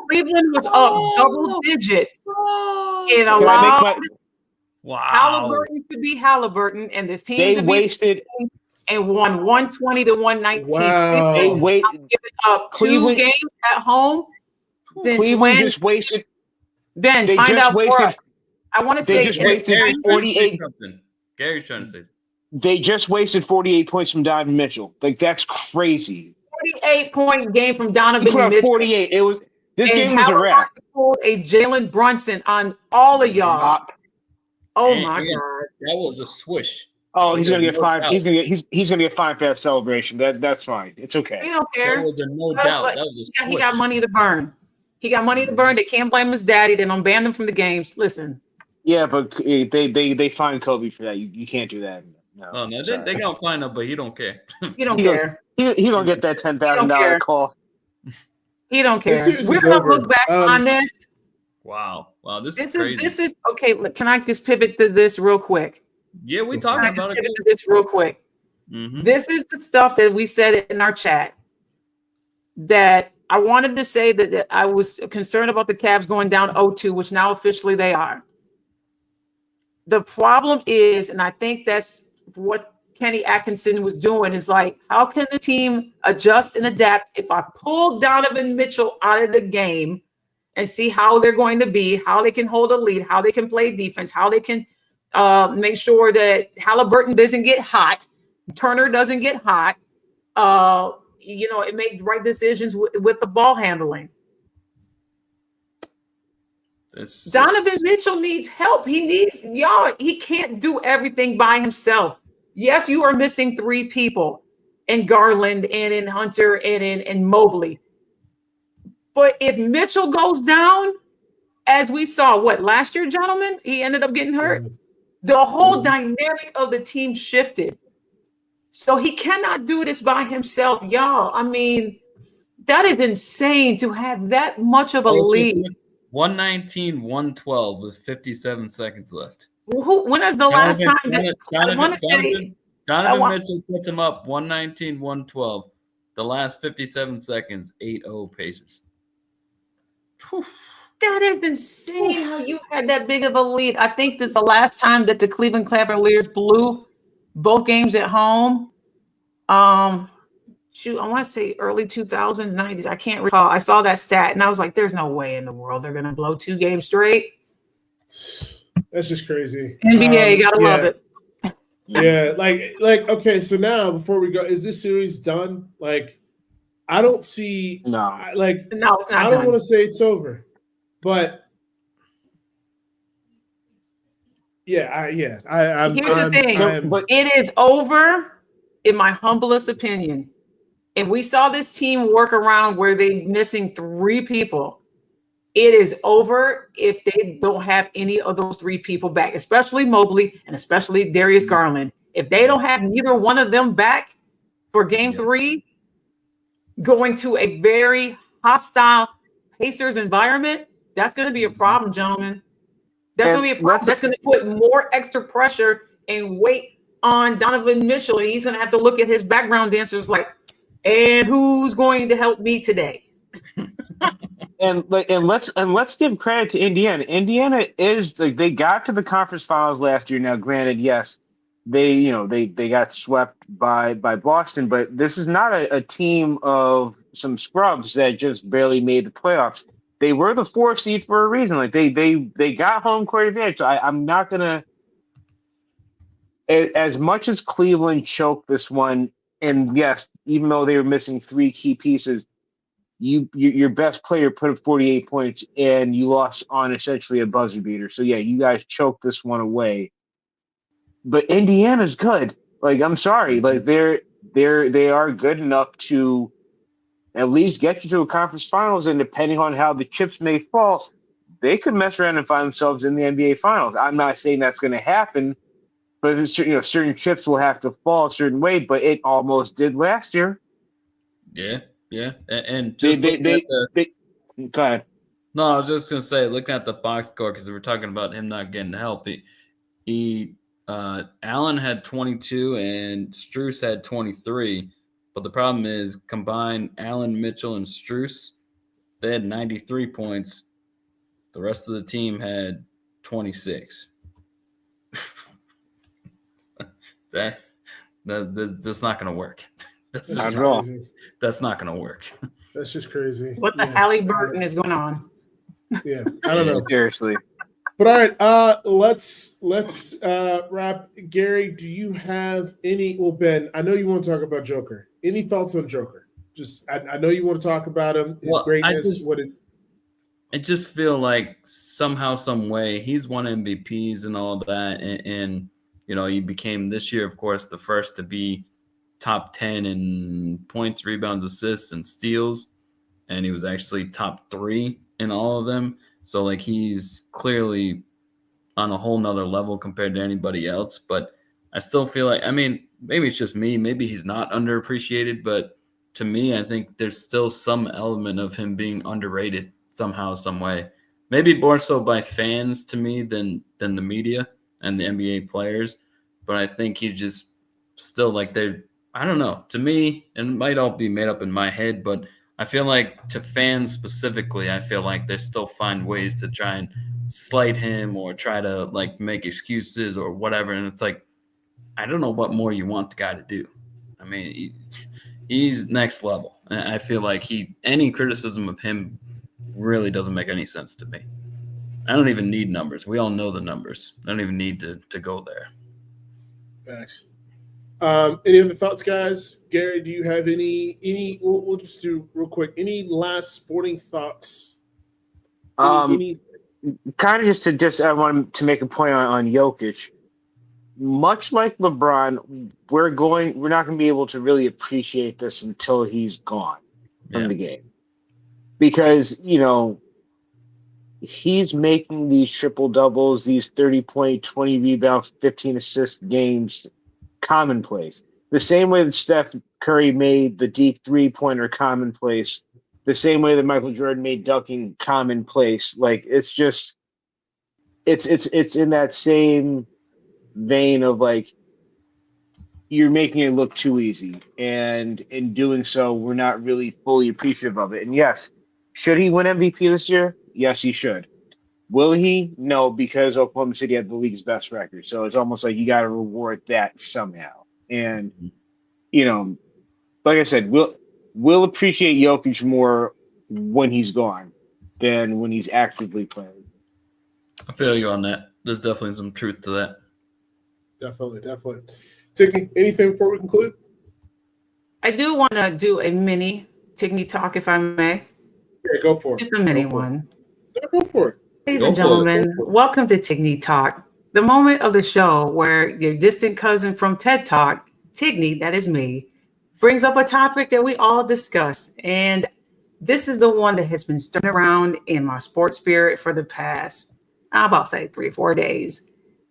S2: Cleveland was up double digits and
S4: Can I
S2: allowed
S4: make my?
S3: Wow.
S2: Halliburton to be Halliburton and this team
S4: They
S2: to
S4: wasted.
S2: be and won 120 to 119.
S1: Wow.
S4: They wait.
S2: Giving up
S4: Cleveland-
S2: 2 games at home. Since
S4: Cleveland
S2: when?
S4: just wasted.
S2: Ben,
S4: They
S2: find
S4: just
S2: out for
S4: wasted.
S2: us. I want to
S4: They
S2: say
S4: just wasted
S3: Gary's trying to say
S4: 48.
S3: something. Gary's trying to say something.
S4: They just wasted 48 points from Donovan Mitchell. Like that's crazy.
S2: 48-point game from
S4: He
S2: Donovan
S4: put up
S2: Mitchell.
S4: 48. It was this
S2: And
S4: game was a wrap.
S2: Halliburton pulled a Jalen Brunson on all of y'all. Oh my
S3: And
S2: God.
S3: that was a swish.
S4: Oh, he's gonna
S3: There's
S4: get
S3: no
S4: fined.
S3: doubt.
S4: He's gonna get fined for that celebration. That's fine. It's
S2: We
S4: okay.
S2: don't
S3: There
S2: care.
S3: was a no
S2: But
S3: doubt. That was a swish.
S2: he got money to burn. He got money to burn. They can't blame his daddy. They don't ban him from the games. Listen.
S4: Yeah, but they fined Kobe for that. You can't do that. No.
S3: Oh no,
S4: sorry.
S3: they gonna find him, but he don't care.
S2: He don't
S4: He
S2: care.
S4: He don't get that $10,000 call.
S2: He don't
S1: This
S2: care.
S1: series
S2: We're
S1: is
S2: gonna
S1: over.
S2: look back on this.
S3: Wow, this is crazy.
S2: This is okay. Can I just pivot to this real quick?
S3: Yeah, we
S2: Can
S3: talking
S2: I
S3: about
S2: just
S3: it.
S2: pivot to this real quick?
S3: Mhm.
S2: This is the stuff that we said in our chat that I wanted to say that I was concerned about the Cavs going down 0-2, which now officially they are. The problem is, and I think that's what Kenny Atkinson was doing, is like, how can the team adjust and adapt if I pull Donovan Mitchell out of the game and see how they're going to be, how they can hold a lead, how they can play defense, how they can make sure that Halliburton doesn't get hot, Turner doesn't get hot, it makes right decisions with the ball handling. Donovan Mitchell needs help. He can't do everything by himself. Yes, you are missing 3 people in Garland and in Hunter and in Mobley. But if Mitchell goes down, as we saw, last year, gentlemen, he ended up getting hurt. The whole dynamic of the team shifted. So he cannot do this by himself, y'all. I mean, that is insane to have that much of a lead.
S3: 119-112 with 57 seconds left.
S2: When is the last time that
S3: Donovan Mitchell puts him up 119-112. The last 57 seconds, 8-0 Pacers.
S2: Whew. That is insane how you had that big of a lead. I think this is the last time that the Cleveland Cavaliers blew both games at home. I want to say early 2000s, 90s. I can't recall. I saw that stat and I was like, there's no way in the world they're going to blow 2 games straight.
S1: That's just crazy.
S2: NBA, gotta love it.
S1: Yeah, like okay, so now before we go, is this series done? Like, I don't see
S2: no, it's not.
S1: I don't want to say it's over, but here's
S2: the thing. It is over, in my humblest opinion. And we saw this team work around where they're missing 3 people. It is over if they don't have any of those 3 people back, especially Mobley and especially Darius Garland. If they don't have neither one of them back for game 3, going to a very hostile Pacers environment, that's going to be a problem, gentlemen. That's going to be a problem. That's going to put more extra pressure and weight on Donovan Mitchell. And he's going to have to look at his background dancers like, and who's going to help me today?
S4: And let's give credit to Indiana. Indiana is they got to the conference finals last year. Now, granted, yes, they got swept by Boston, but this is not a team of some scrubs that just barely made the playoffs. They were the 4th seed for a reason. Like they got home court advantage. So I'm not gonna, as much as Cleveland choked this one, and yes, even though they were missing 3 key pieces, your best player put up 48 points and you lost on essentially a buzzer beater. So yeah, you guys choked this one away. But Indiana's good. Like, I'm sorry. Like they are good enough to at least get you to a conference finals, and depending on how the chips may fall, they could mess around and find themselves in the NBA finals. I'm not saying that's going to happen, but certain chips will have to fall a certain way, but it almost did last year.
S3: Yeah. And just
S4: they go ahead.
S3: No, I was just gonna say, looking at the box score, because we were talking about him not getting help. Allen had 22 and Strus had 23, but the problem is combined Allen, Mitchell, and Strus, they had 93 points. The rest of the team had 26. That's not gonna work. That's
S1: That's
S3: not
S1: crazy.
S3: That's not gonna work.
S1: That's just crazy.
S2: What the Halliburton is going on?
S1: Yeah, I don't know.
S4: Seriously.
S1: But all right, let's wrap. Gary, do you have any? Well, Ben, I know you want to talk about Joker. Any thoughts on Joker? Just, I know you want to talk about him, his greatness.
S3: I just feel like somehow, some way, he's won MVPs and all that, and he became this year, of course, the first to be top 10 in points, rebounds, assists, and steals, and he was actually top 3 in all of them. So, like, he's clearly on a whole nother level compared to anybody else. But I still feel like, maybe it's just me. Maybe he's not underappreciated. But to me, I think there's still some element of him being underrated somehow, some way. Maybe more so by fans to me than the media and the NBA players. But I think he's just still like I don't know. To me, and it might all be made up in my head, but I feel like to fans specifically, I feel like they still find ways to try and slight him or try to like make excuses or whatever. And it's like, I don't know what more you want the guy to do. He's next level. And I feel like any criticism of him really doesn't make any sense to me. I don't even need numbers. We all know the numbers. I don't even need to go there.
S1: Thanks. Any other thoughts, guys? Gary, do you have any? We'll just do real quick. Any last sporting thoughts?
S4: Kind of I wanted to make a point on Jokic. Much like LeBron, we're not going to be able to really appreciate this until he's gone from the game, because he's making these triple doubles, these 30-point, 20 rebound, 15 assist games commonplace. The same way that Steph Curry made the deep 3-pointer commonplace, the same way that Michael Jordan made dunking commonplace. Like, it's just, it's in that same vein of like, you're making it look too easy, and in doing so, we're not really fully appreciative of it. And yes, should he win MVP this year? Yes, he should. Will he? No, because Oklahoma City had the league's best record. So it's almost like you got to reward that somehow. And, like I said, we'll appreciate Jokic more when he's gone than when he's actively playing.
S3: I feel you on that. There's definitely some truth to that.
S1: Definitely. Tickney, anything before we conclude?
S2: I do want to do a mini Tickney talk, if I may.
S1: Yeah, go for it.
S2: Just a mini one.
S1: Yeah, go for it.
S2: Ladies and gentlemen, welcome to Tickney Talk, the moment of the show where your distant cousin from TED Talk, Tickney, that is me, brings up a topic that we all discuss. And this is the one that has been stirring around in my sports spirit for the past, about say 3 or 4 days.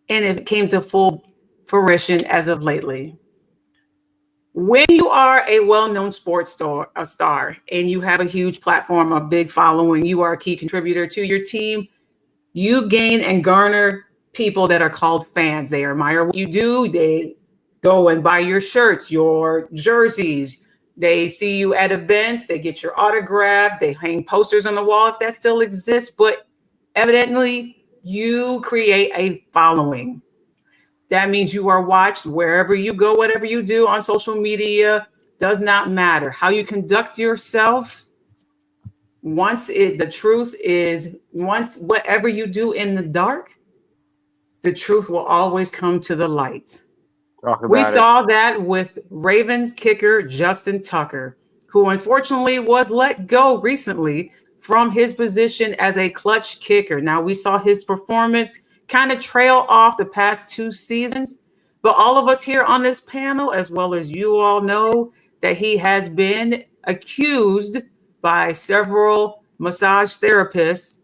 S2: And it came to full fruition as of lately. When you are a well-known sports star, and you have a huge platform, a big following, you are a key contributor to your team, you gain and garner people that are called fans. They admire what you do. They go and buy your shirts, your jerseys. They see you at events. They get your autograph. They hang posters on the wall if that still exists. But evidently, you create a following. That means you are watched wherever you go, whatever you do on social media, does not matter. How you conduct yourself, once whatever you do in the dark, the truth will always come to the light. We saw that with Ravens kicker Justin Tucker, who unfortunately was let go recently from his position as a clutch kicker. Now, we saw his performance kind of trail off the past 2 seasons, But all of us here on this panel, as well as you all, know that he has been accused by several massage therapists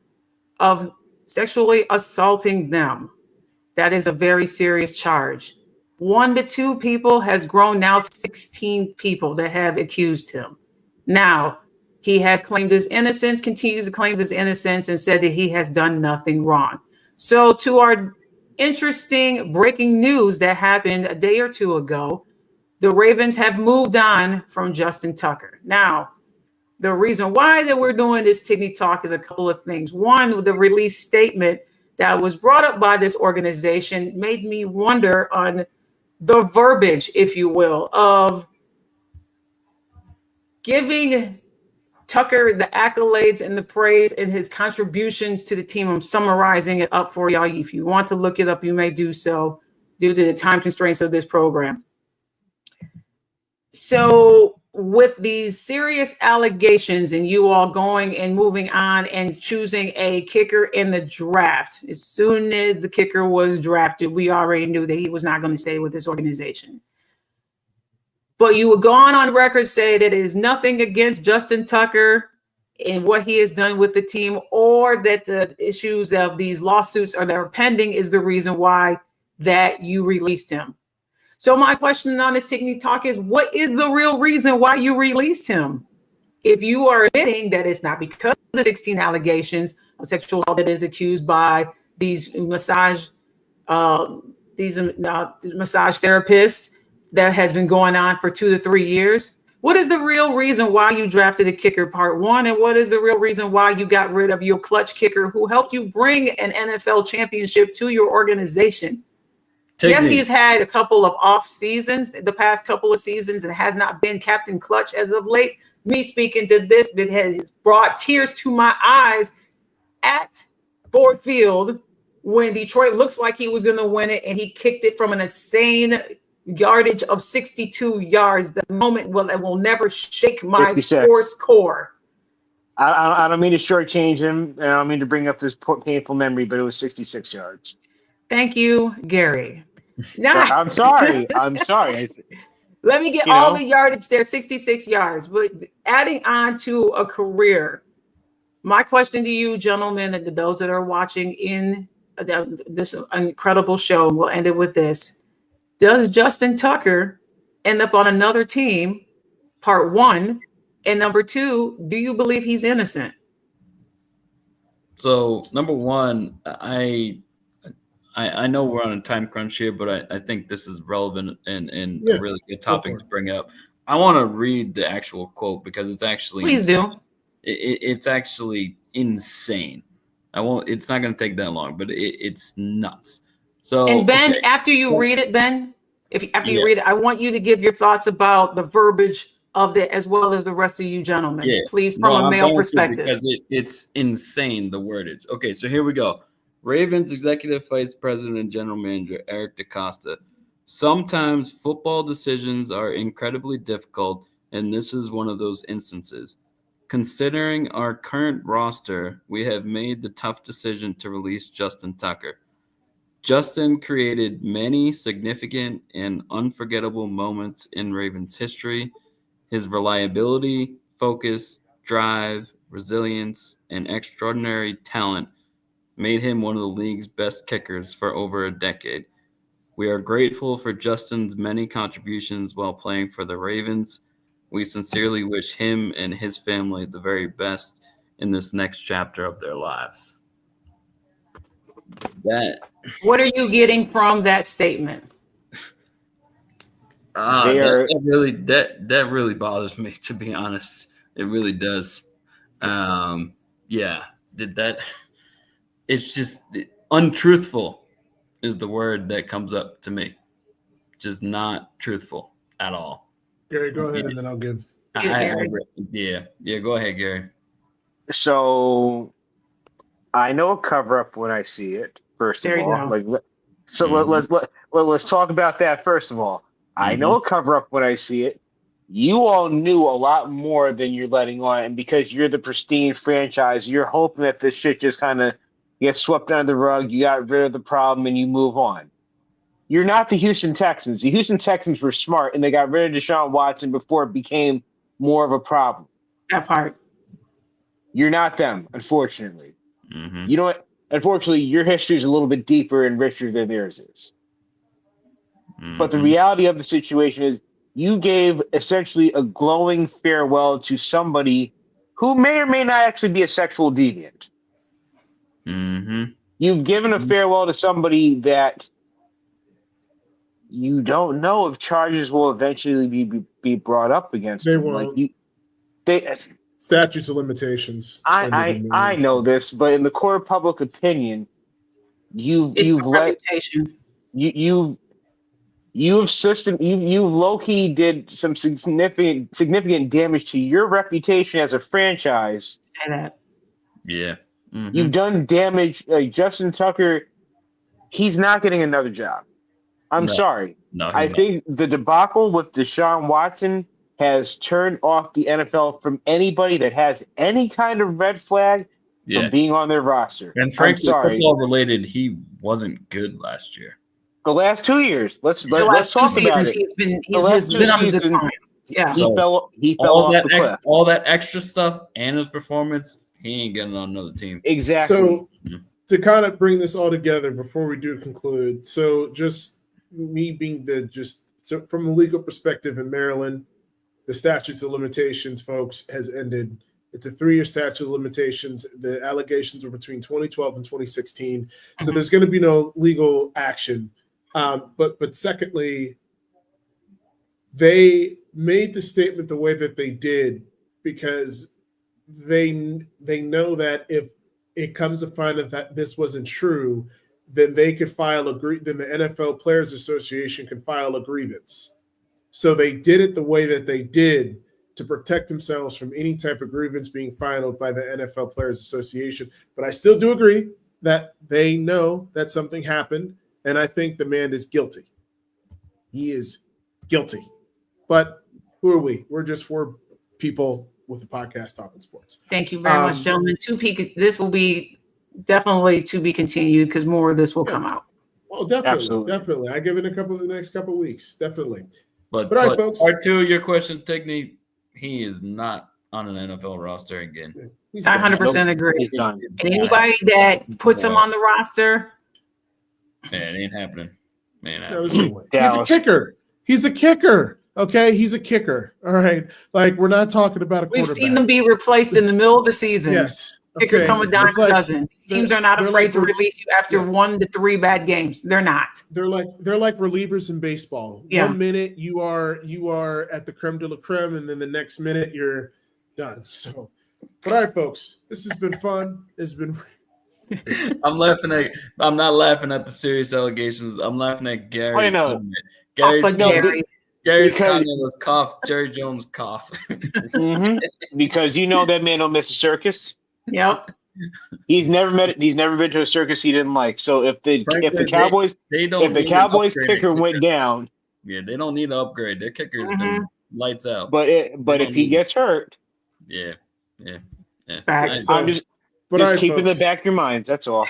S2: of sexually assaulting them. That is a very serious charge. 1 to 2 people has grown now to 16 people that have accused him. Now, he has claimed his innocence, continues to claim his innocence, and said that he has done nothing wrong. So to our interesting breaking news that happened a day or two ago, the Ravens have moved on from Justin Tucker. Now, the reason why that we're doing this Tigney Talk is a couple of things. One, the release statement that was brought up by this organization made me wonder on the verbiage, if you will, of giving Tucker the accolades and the praise and his contributions to the team. I'm summarizing it up for y'all. If you want to look it up, you may do so due to the time constraints of this program. So with these serious allegations and you all going and moving on and choosing a kicker in the draft, as soon as the kicker was drafted, we already knew that he was not going to stay with this organization. But you would go on record say that it is nothing against Justin Tucker and what he has done with the team, or that the issues of these lawsuits that are pending is the reason why that you released him. So my question on this Tigney Talk is, what is the real reason why you released him? If you are admitting that it's not because of the 16 allegations of sexual assault that is accused by these massage therapists that has been going on for 2 to 3 years, what is the real reason why you drafted a kicker, part one? And what is the real reason why you got rid of your clutch kicker who helped you bring an NFL championship to your organization? Yes, he's had a couple of off seasons, the past couple of seasons, and has not been Captain Clutch as of late. Me speaking to this, that has brought tears to my eyes at Ford Field when Detroit looks like he was going to win it, and he kicked it from an insane yardage of 62 yards. The moment that will never shake my
S4: 66.
S2: sports core.
S4: I don't mean to shortchange him, and I don't mean to bring up this painful memory, but it was 66 yards.
S2: Thank you, Gary. Now,
S4: I'm sorry.
S2: Let me get all the yardage there, 66 yards. But adding on to a career, my question to you, gentlemen, and to those that are watching in this incredible show, we'll end it with this. Does Justin Tucker end up on another team, part one? And number two, do you believe he's innocent?
S3: So, number one, I know we're on a time crunch here, but I think this is relevant and a really good topic to bring up. I want to read the actual quote because it's actually
S2: Please do.
S3: It's actually insane. It's not going to take that long, but it's nuts. So,
S2: and Ben, after you read it, Ben, after you read it, I want you to give your thoughts about the verbiage of it as well as the rest of you gentlemen. Yeah. Please, from a male perspective.
S3: Because it's insane, the wordage. Okay, so here we go. Ravens Executive Vice President and General Manager Eric DeCosta. Sometimes football decisions are incredibly difficult, and this is one of those instances. Considering our current roster, we have made the tough decision to release Justin Tucker. Justin created many significant and unforgettable moments in Ravens history. His reliability, focus, drive, resilience, and extraordinary talent made him one of the league's best kickers for over a decade. We are grateful for Justin's many contributions while playing for the Ravens. We sincerely wish him and his family the very best in this next chapter of their lives.
S2: What are you getting from that statement?
S3: That really bothers me, to be honest. It really does. It's just untruthful is the word that comes up to me. Just not truthful at all.
S1: Gary, go ahead, and then I'll give.
S3: Go ahead, Gary.
S4: So I know a cover up when I see it. First of all, let's talk about that first of all. I know a cover up when I see it. You all knew a lot more than you're letting on, and because you're the pristine franchise, you're hoping that this shit just kind of gets swept under the rug. You got rid of the problem and you move on. You're not the Houston Texans. The Houston Texans were smart, and they got rid of Deshaun Watson before it became more of a problem.
S2: That part.
S4: You're not them, unfortunately.
S3: Mm-hmm.
S4: You know what? Unfortunately, your history is a little bit deeper and richer than theirs is.
S3: Mm-hmm.
S4: But the reality of the situation is you gave essentially a glowing farewell to somebody who may or may not actually be a sexual deviant.
S3: Mm-hmm.
S4: You've given a farewell to somebody that you don't know if charges will eventually be brought up against
S1: They
S4: them.
S1: won't.
S4: They
S1: Statutes of limitations.
S4: I know this, but in the court of public opinion, you've
S2: reputation.
S4: you've low key did some significant damage to your reputation as a franchise.
S2: Say that.
S3: Yeah. Mm-hmm.
S4: You've done damage. Like Justin Tucker, he's not getting another job. I'm sorry.
S3: No,
S4: I think the debacle with Deshaun Watson has turned off the NFL from anybody that has any kind of red flag from being on their roster.
S3: And frankly, football related, he wasn't good last year.
S4: The last 2 years, let's talk about it.
S2: He's been
S4: on
S2: the decline. Yeah,
S4: he fell off the cliff.
S3: All that extra stuff and his performance, he ain't getting on another team.
S4: Exactly.
S1: So to kind of bring this all together before we do conclude, so just me being so from a legal perspective in Maryland, the statutes of limitations, folks, has ended. It's a 3-year statute of limitations. The allegations were between 2012 and 2016. So there's going to be no legal action. But secondly, they made the statement the way that they did because they know that if it comes to find that this wasn't true, then they could file then the NFL Players Association can file a grievance. So they did it the way that they did to protect themselves from any type of grievance being filed by the NFL Players Association. But I still do agree that they know that something happened, and I think the man is guilty. He is guilty. But who are we? We're just 4 people with a podcast talking sports.
S2: Thank you very much, gentlemen. This will be definitely to be continued because more of this will come out.
S1: Well, definitely. I give it the next couple of weeks, definitely.
S3: But
S1: all right, folks.
S3: Part 2 of your question, Tigney, he is not on an NFL roster again.
S2: I 100% agree. And anybody that puts him on the roster,
S3: man, it ain't happening.
S1: No, he's a kicker. He's a kicker. Okay, he's a kicker. All right, like we're not talking about a quarterback.
S2: We've seen them be replaced in the middle of the season.
S1: Yes,
S2: kickers come a dime a dozen. Teams are not afraid to release you after 1 to 3 bad games. They're not. They're
S1: like relievers in baseball. Yeah. 1 minute you are at the creme de la creme, and then the next minute you're done. So, but all right, folks, this has been fun. It's been.
S3: I'm not laughing at the serious allegations. I'm laughing at Gary. Gary's comment was cough. Jerry Jones cough.
S4: Because you know that man don't miss a circus.
S2: Yep.
S4: He's never been to a circus he didn't like. So if the Cowboys kicker went down,
S3: yeah, they don't need to upgrade. Their kicker's been lights out.
S4: But if he gets hurt,
S3: yeah.
S4: I'm just keep it in the back of your minds. That's all.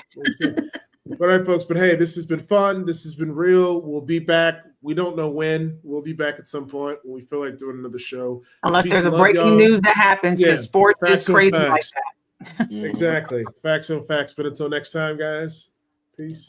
S1: All right, folks. But hey, this has been fun. This has been real. We'll be back. We don't know when. We'll be back at some point when we feel like doing another show.
S2: Unless there's a breaking news that happens, because sports is crazy like that.
S1: Exactly. Facts on facts. But until next time, guys. Peace.